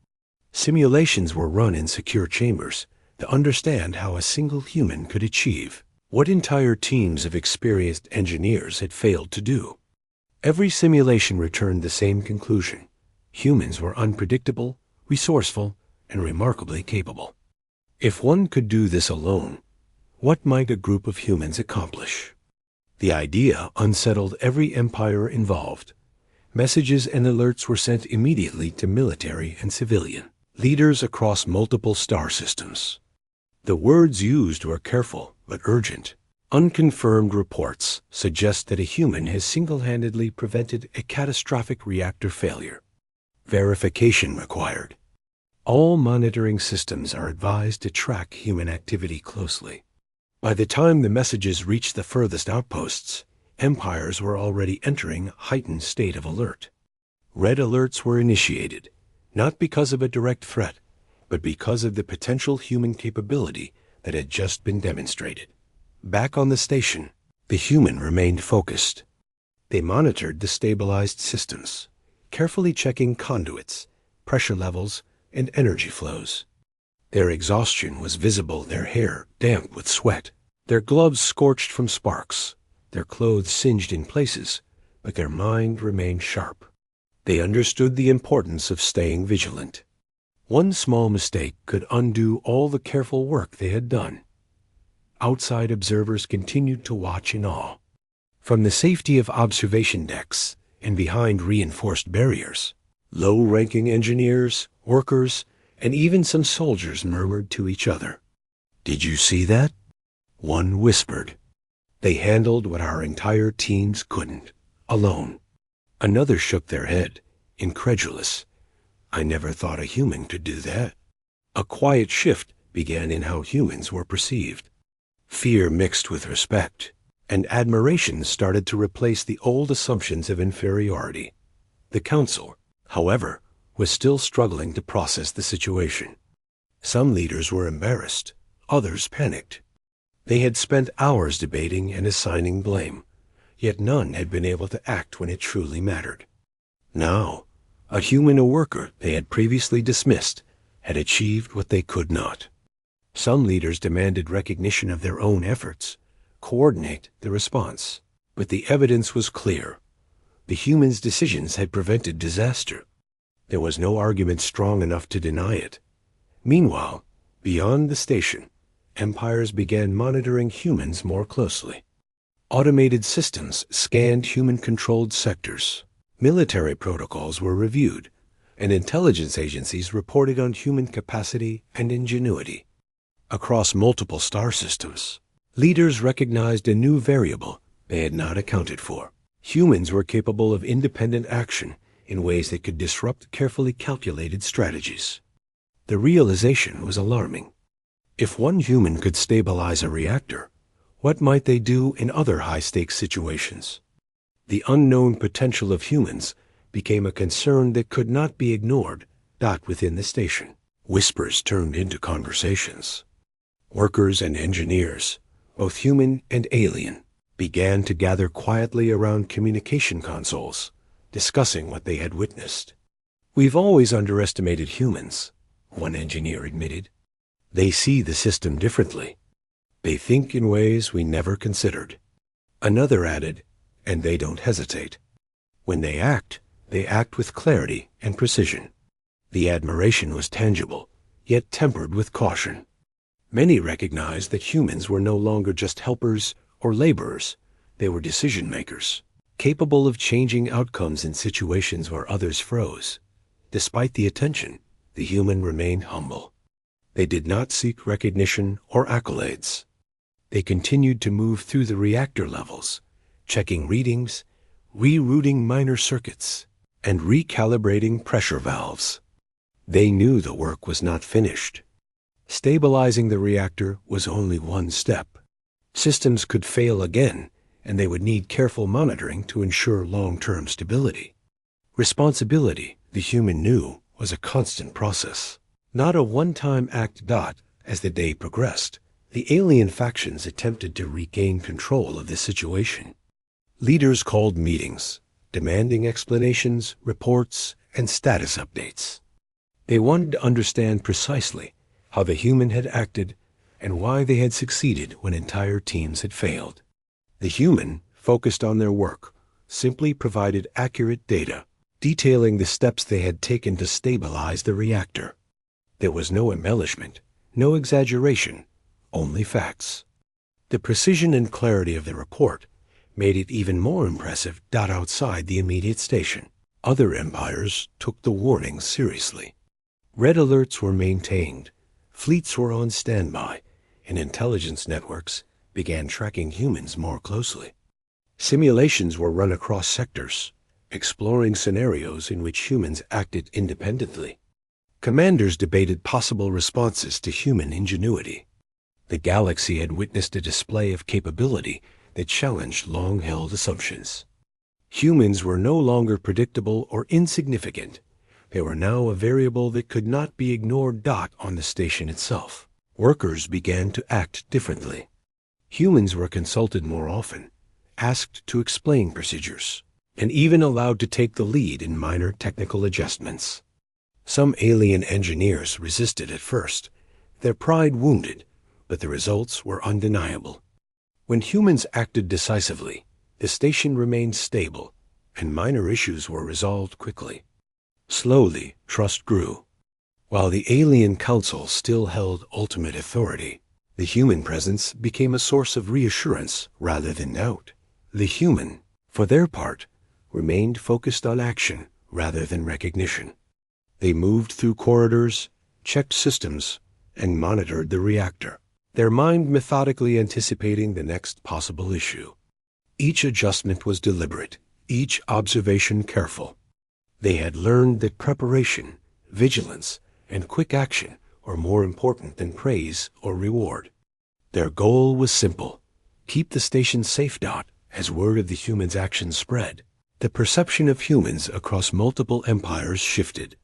Simulations were run in secure chambers to understand how a single human could achieve what entire teams of experienced engineers had failed to do. Every simulation returned the same conclusion. Humans were unpredictable, resourceful, and remarkably capable. If one could do this alone, what might a group of humans accomplish? The idea unsettled every empire involved. Messages and alerts were sent immediately to military and civilian leaders across multiple star systems. The words used were careful but urgent. Unconfirmed reports suggest that a human has single-handedly prevented a catastrophic reactor failure. Verification required. All monitoring systems are advised to track human activity closely. By the time the messages reached the furthest outposts, empires were already entering a heightened state of alert. Red alerts were initiated, not because of a direct threat, but because of the potential human capability that had just been demonstrated. Back on the station, the human remained focused. They monitored the stabilized systems, carefully checking conduits, pressure levels, and energy flows. Their exhaustion was visible, their hair damp with sweat, their gloves scorched from sparks, their clothes singed in places, but their mind remained sharp. They understood the importance of staying vigilant. One small mistake could undo all the careful work they had done. Outside observers continued to watch in awe. From the safety of observation decks and behind reinforced barriers, low-ranking engineers, workers, and even some soldiers murmured to each other. "Did you see that?" One whispered. "They handled what our entire teams couldn't, alone." Another shook their head, incredulous. "I never thought a human could do that." A quiet shift began in how humans were perceived. Fear mixed with respect, and admiration started to replace the old assumptions of inferiority. The Council, however, was still struggling to process the situation. Some leaders were embarrassed, others panicked. They had spent hours debating and assigning blame, yet none had been able to act when it truly mattered. Now, a human, a worker they had previously dismissed, had achieved what they could not. Some leaders demanded recognition of their own efforts, coordinate the response. But the evidence was clear. The humans' decisions had prevented disaster. There was no argument strong enough to deny it. Meanwhile, beyond the station, empires began monitoring humans more closely. Automated systems scanned human-controlled sectors. Military protocols were reviewed, and intelligence agencies reported on human capacity and ingenuity. Across multiple star systems, leaders recognized a new variable they had not accounted for. Humans were capable of independent action in ways that could disrupt carefully calculated strategies. The realization was alarming. If one human could stabilize a reactor, what might they do in other high-stakes situations? The unknown potential of humans became a concern that could not be ignored. Within the station, whispers turned into conversations. Workers and engineers, both human and alien, began to gather quietly around communication consoles, discussing what they had witnessed. "We've always underestimated humans," one engineer admitted. "They see the system differently. They think in ways we never considered." Another added, "And they don't hesitate. When they act with clarity and precision." The admiration was tangible, yet tempered with caution. Many recognized that humans were no longer just helpers or laborers. They were decision-makers, capable of changing outcomes in situations where others froze. Despite the attention, the human remained humble. They did not seek recognition or accolades. They continued to move through the reactor levels, checking readings, rerouting minor circuits, and recalibrating pressure valves. They knew the work was not finished. Stabilizing the reactor was only one step. Systems could fail again, and they would need careful monitoring to ensure long-term stability. Responsibility, the human knew, was a constant process, not a one-time act. As the day progressed, the alien factions attempted to regain control of the situation. Leaders called meetings, demanding explanations, reports, and status updates. They wanted to understand precisely how the human had acted and why they had succeeded when entire teams had failed. The human, focused on their work, simply provided accurate data, detailing the steps they had taken to stabilize the reactor. There was no embellishment, no exaggeration, only facts. The precision and clarity of the report made it even more impressive. Outside the immediate station, other empires took the warnings seriously. Red alerts were maintained, fleets were on standby, and intelligence networks began tracking humans more closely. Simulations were run across sectors, exploring scenarios in which humans acted independently. Commanders debated possible responses to human ingenuity. The galaxy had witnessed a display of capability that challenged long-held assumptions. Humans were no longer predictable or insignificant. They were now a variable that could not be ignored. On the station itself, workers began to act differently. Humans were consulted more often, asked to explain procedures, and even allowed to take the lead in minor technical adjustments. Some alien engineers resisted at first, their pride wounded, but the results were undeniable. When humans acted decisively, the station remained stable, and minor issues were resolved quickly. Slowly, trust grew. While the alien council still held ultimate authority, the human presence became a source of reassurance rather than doubt. The human, for their part, remained focused on action rather than recognition. They moved through corridors, checked systems, and monitored the reactor, their mind methodically anticipating the next possible issue. Each adjustment was deliberate, each observation careful. They had learned that preparation, vigilance, and quick action were more important than praise or reward. Their goal was simple: keep the station safe. As word of the humans' actions spread, the perception of humans across multiple empires shifted.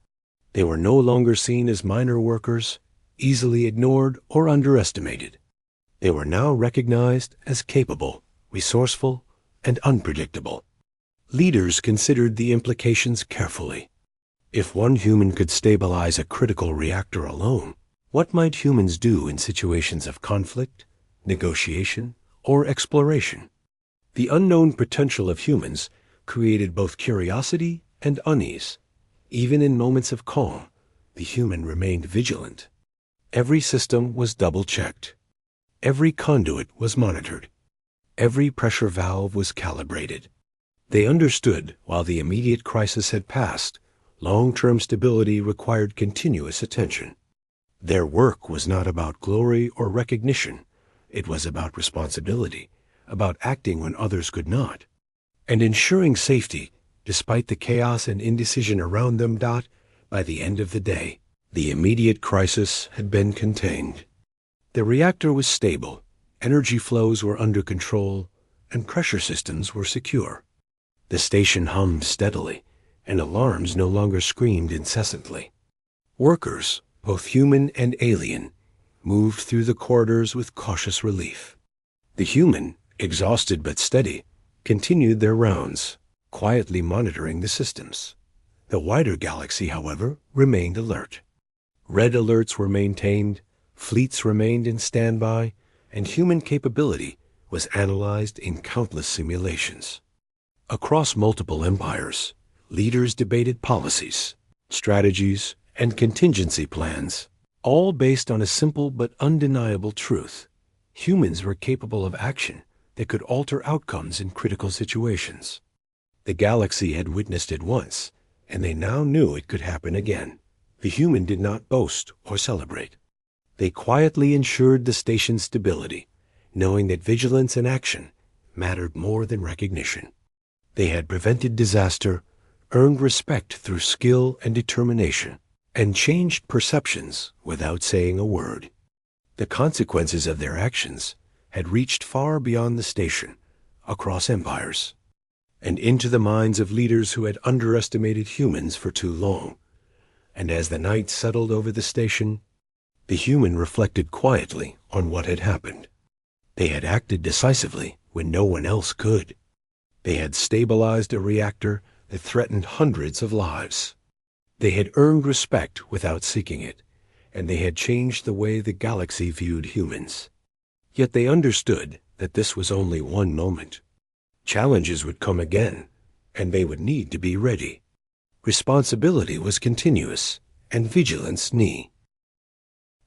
They were no longer seen as minor workers, easily ignored or underestimated. They were now recognized as capable, resourceful, and unpredictable. Leaders considered the implications carefully. If one human could stabilize a critical reactor alone, what might humans do in situations of conflict, negotiation, or exploration? The unknown potential of humans created both curiosity and unease. Even in moments of calm, the human remained vigilant. Every system was double-checked. Every conduit was monitored. Every pressure valve was calibrated. They understood, while the immediate crisis had passed, long-term stability required continuous attention. Their work was not about glory or recognition. It was about responsibility, about acting when others could not, and ensuring safety despite the chaos and indecision around them. By the end of the day, the immediate crisis had been contained. The reactor was stable, energy flows were under control, and pressure systems were secure. The station hummed steadily, and alarms no longer screamed incessantly. Workers, both human and alien, moved through the corridors with cautious relief. The human, exhausted but steady, continued their rounds, quietly monitoring the systems. The wider galaxy, however, remained alert. Red alerts were maintained, fleets remained in standby, and human capability was analyzed in countless simulations. Across multiple empires, leaders debated policies, strategies, and contingency plans, all based on a simple but undeniable truth. Humans were capable of action that could alter outcomes in critical situations. The galaxy had witnessed it once, and they now knew it could happen again. The human did not boast or celebrate. They quietly ensured the station's stability, knowing that vigilance and action mattered more than recognition. They had prevented disaster, earned respect through skill and determination, and changed perceptions without saying a word. The consequences of their actions had reached far beyond the station, across empires, and into the minds of leaders who had underestimated humans for too long. And as the night settled over the station, the human reflected quietly on what had happened. They had acted decisively when no one else could. They had stabilized a reactor that threatened hundreds of lives. They had earned respect without seeking it, and they had changed the way the galaxy viewed humans. Yet they understood that this was only one moment. Challenges would come again, and they would need to be ready. Responsibility was continuous, and vigilance knee.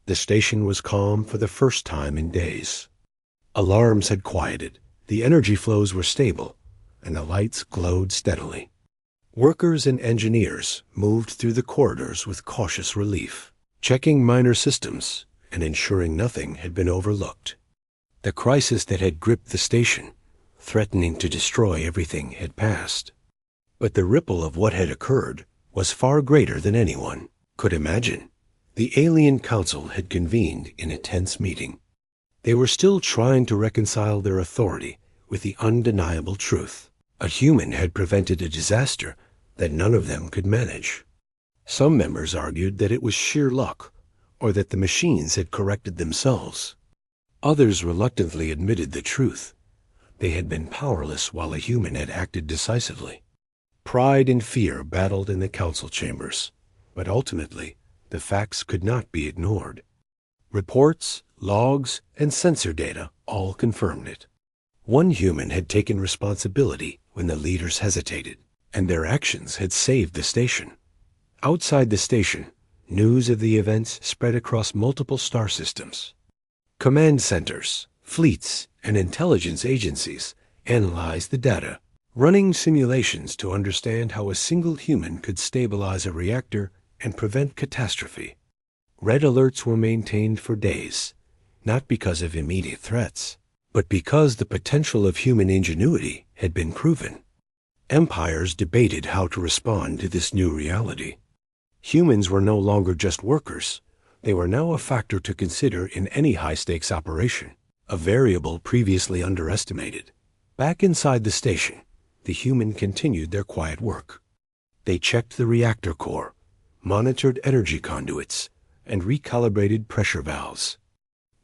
The station was calm for the first time in days. Alarms had quieted, the energy flows were stable, and the lights glowed steadily. Workers and engineers moved through the corridors with cautious relief, checking minor systems and ensuring nothing had been overlooked. The crisis that had gripped the station, threatening to destroy everything, had passed. But the ripple of what had occurred was far greater than anyone could imagine. The Alien Council had convened in a tense meeting. They were still trying to reconcile their authority with the undeniable truth. A human had prevented a disaster that none of them could manage. Some members argued that it was sheer luck, or that the machines had corrected themselves. Others reluctantly admitted the truth. They had been powerless while a human had acted decisively. Pride and fear battled in the council chambers, but ultimately the facts could not be ignored. Reports, logs, and sensor data all confirmed it. One human had taken responsibility when the leaders hesitated, and their actions had saved the station. Outside the station, news of the events spread across multiple star systems. Command centers, fleets, and intelligence agencies analyzed the data, running simulations to understand how a single human could stabilize a reactor and prevent catastrophe. Red alerts were maintained for days, not because of immediate threats, but because the potential of human ingenuity had been proven. Empires debated how to respond to this new reality. Humans were no longer just workers. They were now a factor to consider in any high-stakes operation, a variable previously underestimated. Back inside the station, the human continued their quiet work. They checked the reactor core, monitored energy conduits, and recalibrated pressure valves.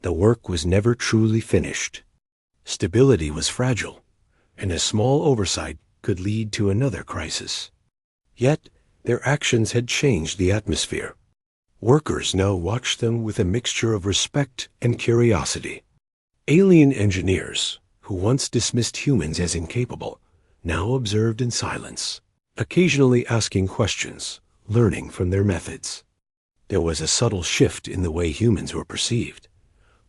The work was never truly finished. Stability was fragile, and a small oversight could lead to another crisis. Yet, their actions had changed the atmosphere. Workers now watched them with a mixture of respect and curiosity. Alien engineers, who once dismissed humans as incapable, now observed in silence, occasionally asking questions, learning from their methods. There was a subtle shift in the way humans were perceived.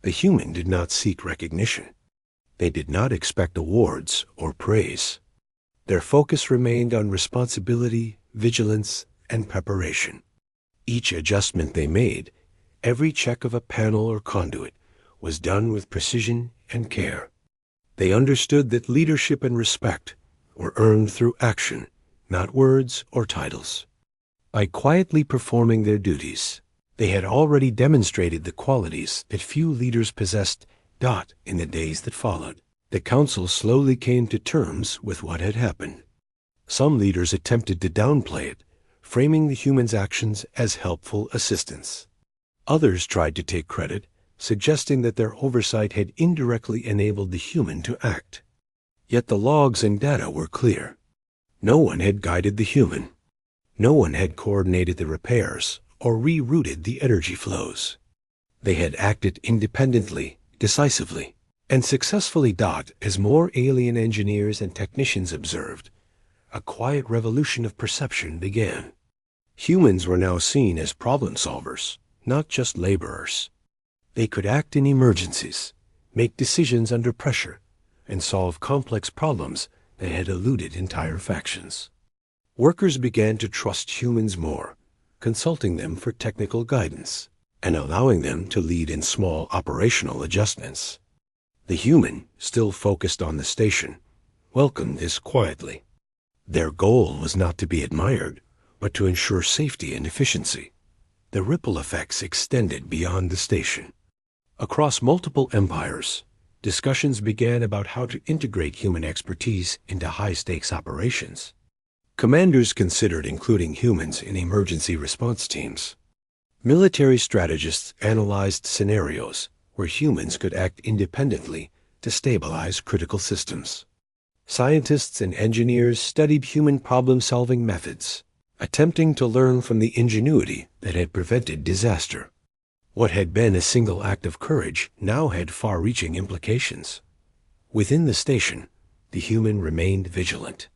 The human did not seek recognition. They did not expect awards or praise. Their focus remained on responsibility, vigilance, and preparation. Each adjustment they made, every check of a panel or conduit, was done with precision and care. They understood that leadership and respect were earned through action, not words or titles. By quietly performing their duties, they had already demonstrated the qualities that few leaders possessed. In the days that followed, the council slowly came to terms with what had happened. Some leaders attempted to downplay it, framing the humans' actions as helpful assistance. Others tried to take credit, suggesting that their oversight had indirectly enabled the human to act. Yet the logs and data were clear. No one had guided the human. No one had coordinated the repairs or rerouted the energy flows. They had acted independently, decisively, and successfully. As more alien engineers and technicians observed, a quiet revolution of perception began. Humans were now seen as problem solvers, not just laborers. They could act in emergencies, make decisions under pressure, and solve complex problems that had eluded entire factions. Workers began to trust humans more, consulting them for technical guidance and allowing them to lead in small operational adjustments. The human, still focused on the station, welcomed this quietly. Their goal was not to be admired, but to ensure safety and efficiency. The ripple effects extended beyond the station. Across multiple empires, discussions began about how to integrate human expertise into high-stakes operations. Commanders considered including humans in emergency response teams. Military strategists analyzed scenarios where humans could act independently to stabilize critical systems. Scientists and engineers studied human problem-solving methods, attempting to learn from the ingenuity that had prevented disaster. What had been a single act of courage now had far-reaching implications. Within the station, the human remained vigilant.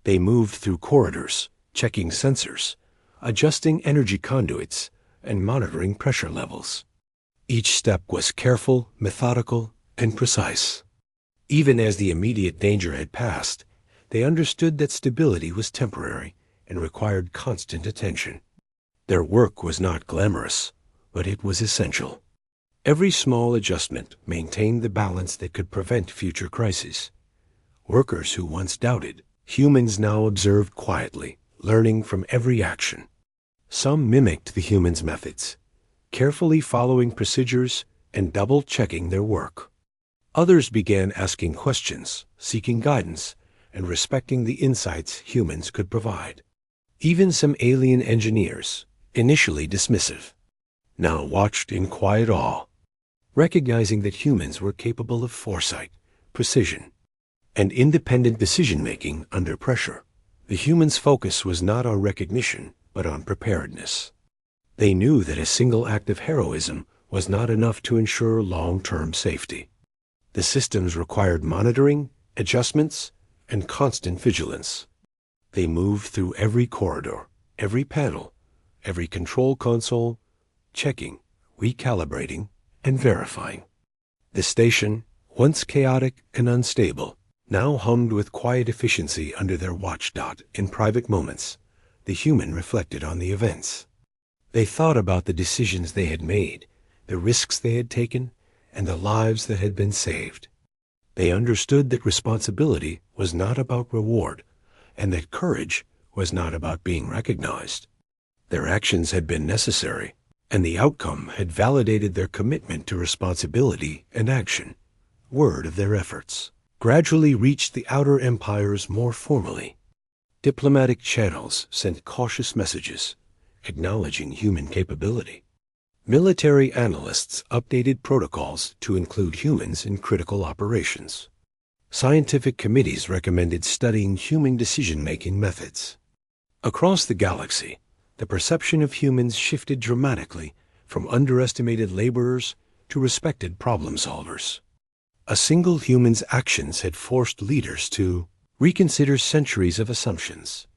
They moved through corridors, checking sensors, adjusting energy conduits, and monitoring pressure levels. Each step was careful, methodical, and precise. Even as the immediate danger had passed, they understood that stability was temporary and required constant attention. Their work was not glamorous, but it was essential. Every small adjustment maintained the balance that could prevent future crises. Workers who once doubted, humans now observed quietly, learning from every action. Some mimicked the humans' methods, carefully following procedures and double-checking their work. Others began asking questions, seeking guidance, and respecting the insights humans could provide. Even some alien engineers, initially dismissive, now watched in quiet awe, recognizing that humans were capable of foresight, precision, and independent decision-making under pressure. The humans' focus was not on recognition, but on preparedness. They knew that a single act of heroism was not enough to ensure long-term safety. The systems required monitoring, adjustments, and constant vigilance. They moved through every corridor, every panel, every control console, checking, recalibrating, and verifying. The station, once chaotic and unstable, now hummed with quiet efficiency under their watch. In private moments, the human reflected on the events. They thought about the decisions they had made, the risks they had taken, and the lives that had been saved. They understood that responsibility was not about reward, and that courage was not about being recognized. Their actions had been necessary, and the outcome had validated their commitment to responsibility and action. Word of their efforts gradually reached the outer empires more formally. Diplomatic channels sent cautious messages, acknowledging human capability. Military analysts updated protocols to include humans in critical operations. Scientific committees recommended studying human decision-making methods. Across the galaxy, the perception of humans shifted dramatically from underestimated laborers to respected problem solvers. A single human's actions had forced leaders to reconsider centuries of assumptions.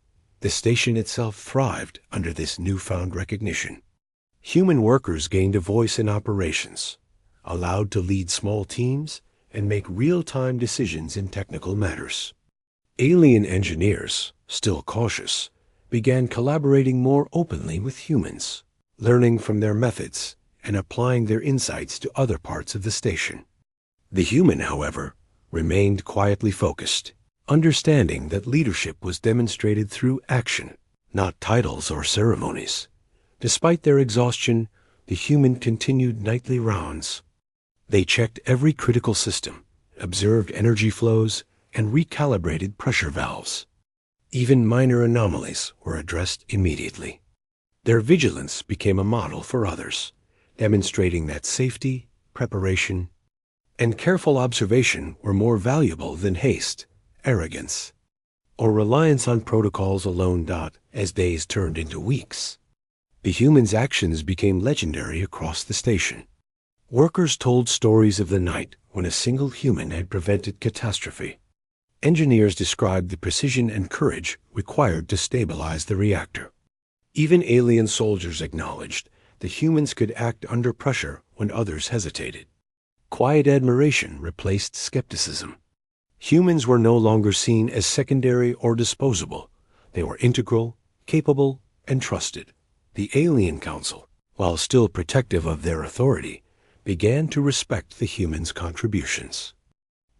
The station itself thrived under this newfound recognition. Human workers gained a voice in operations, allowed to lead small teams and make real-time decisions in technical matters. Alien engineers, still cautious, began collaborating more openly with humans, learning from their methods and applying their insights to other parts of the station. The human, however, remained quietly focused, understanding that leadership was demonstrated through action, not titles or ceremonies. Despite their exhaustion, the human continued nightly rounds. They checked every critical system, observed energy flows, and recalibrated pressure valves. Even minor anomalies were addressed immediately. Their vigilance became a model for others, demonstrating that safety, preparation, and careful observation were more valuable than haste, arrogance, or reliance on protocols alone. As days turned into weeks, the humans' actions became legendary across the station. Workers told stories of the night when a single human had prevented catastrophe. Engineers described the precision and courage required to stabilize the reactor. Even alien soldiers acknowledged that humans could act under pressure when others hesitated. Quiet admiration replaced skepticism. Humans were no longer seen as secondary or disposable. They were integral, capable, and trusted. The Alien Council, while still protective of their authority, began to respect the humans' contributions.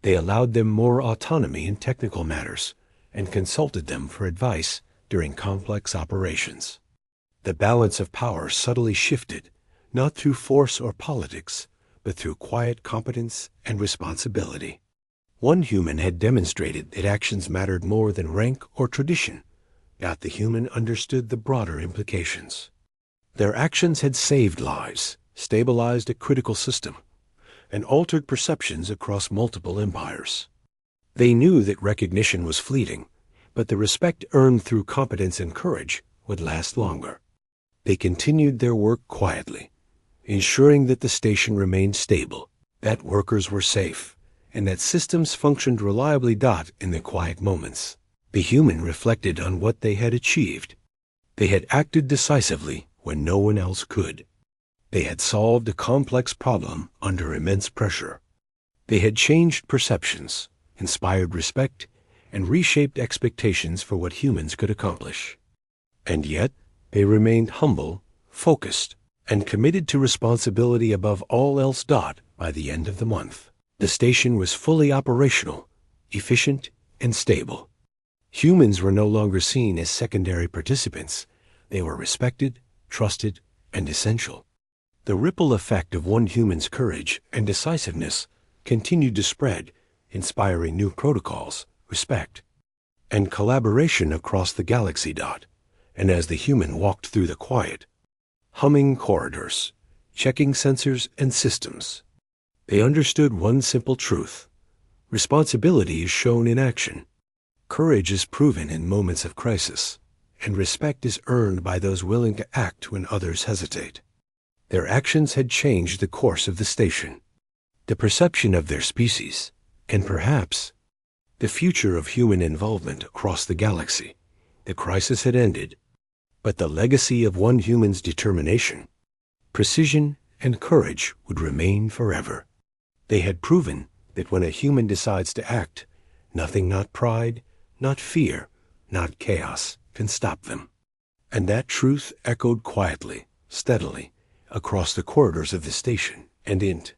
They allowed them more autonomy in technical matters and consulted them for advice during complex operations. The balance of power subtly shifted, not through force or politics, but through quiet competence and responsibility. One human had demonstrated that actions mattered more than rank or tradition. Yet the human understood the broader implications. Their actions had saved lives, stabilized a critical system, and altered perceptions across multiple empires. They knew that recognition was fleeting, but the respect earned through competence and courage would last longer. They continued their work quietly, ensuring that the station remained stable, that workers were safe, and that systems functioned reliably. In the quiet moments, the human reflected on what they had achieved. They had acted decisively when no one else could. They had solved a complex problem under immense pressure. They had changed perceptions, inspired respect, and reshaped expectations for what humans could accomplish. And yet, they remained humble, focused, and committed to responsibility above all else. By the end of the month, the station was fully operational, efficient, and stable. Humans were no longer seen as secondary participants. They were respected, trusted, and essential. The ripple effect of one human's courage and decisiveness continued to spread, inspiring new protocols, respect, and collaboration across the galaxy. And as the human walked through the quiet, humming corridors, checking sensors and systems, they understood one simple truth: responsibility is shown in action. Courage is proven in moments of crisis, and respect is earned by those willing to act when others hesitate. Their actions had changed the course of the station, the perception of their species, and perhaps the future of human involvement across the galaxy. The crisis had ended, but the legacy of one human's determination, precision, and courage would remain forever. They had proven that when a human decides to act, nothing, not pride, not fear, not chaos, can stop them. And that truth echoed quietly, steadily, across the corridors of the station and into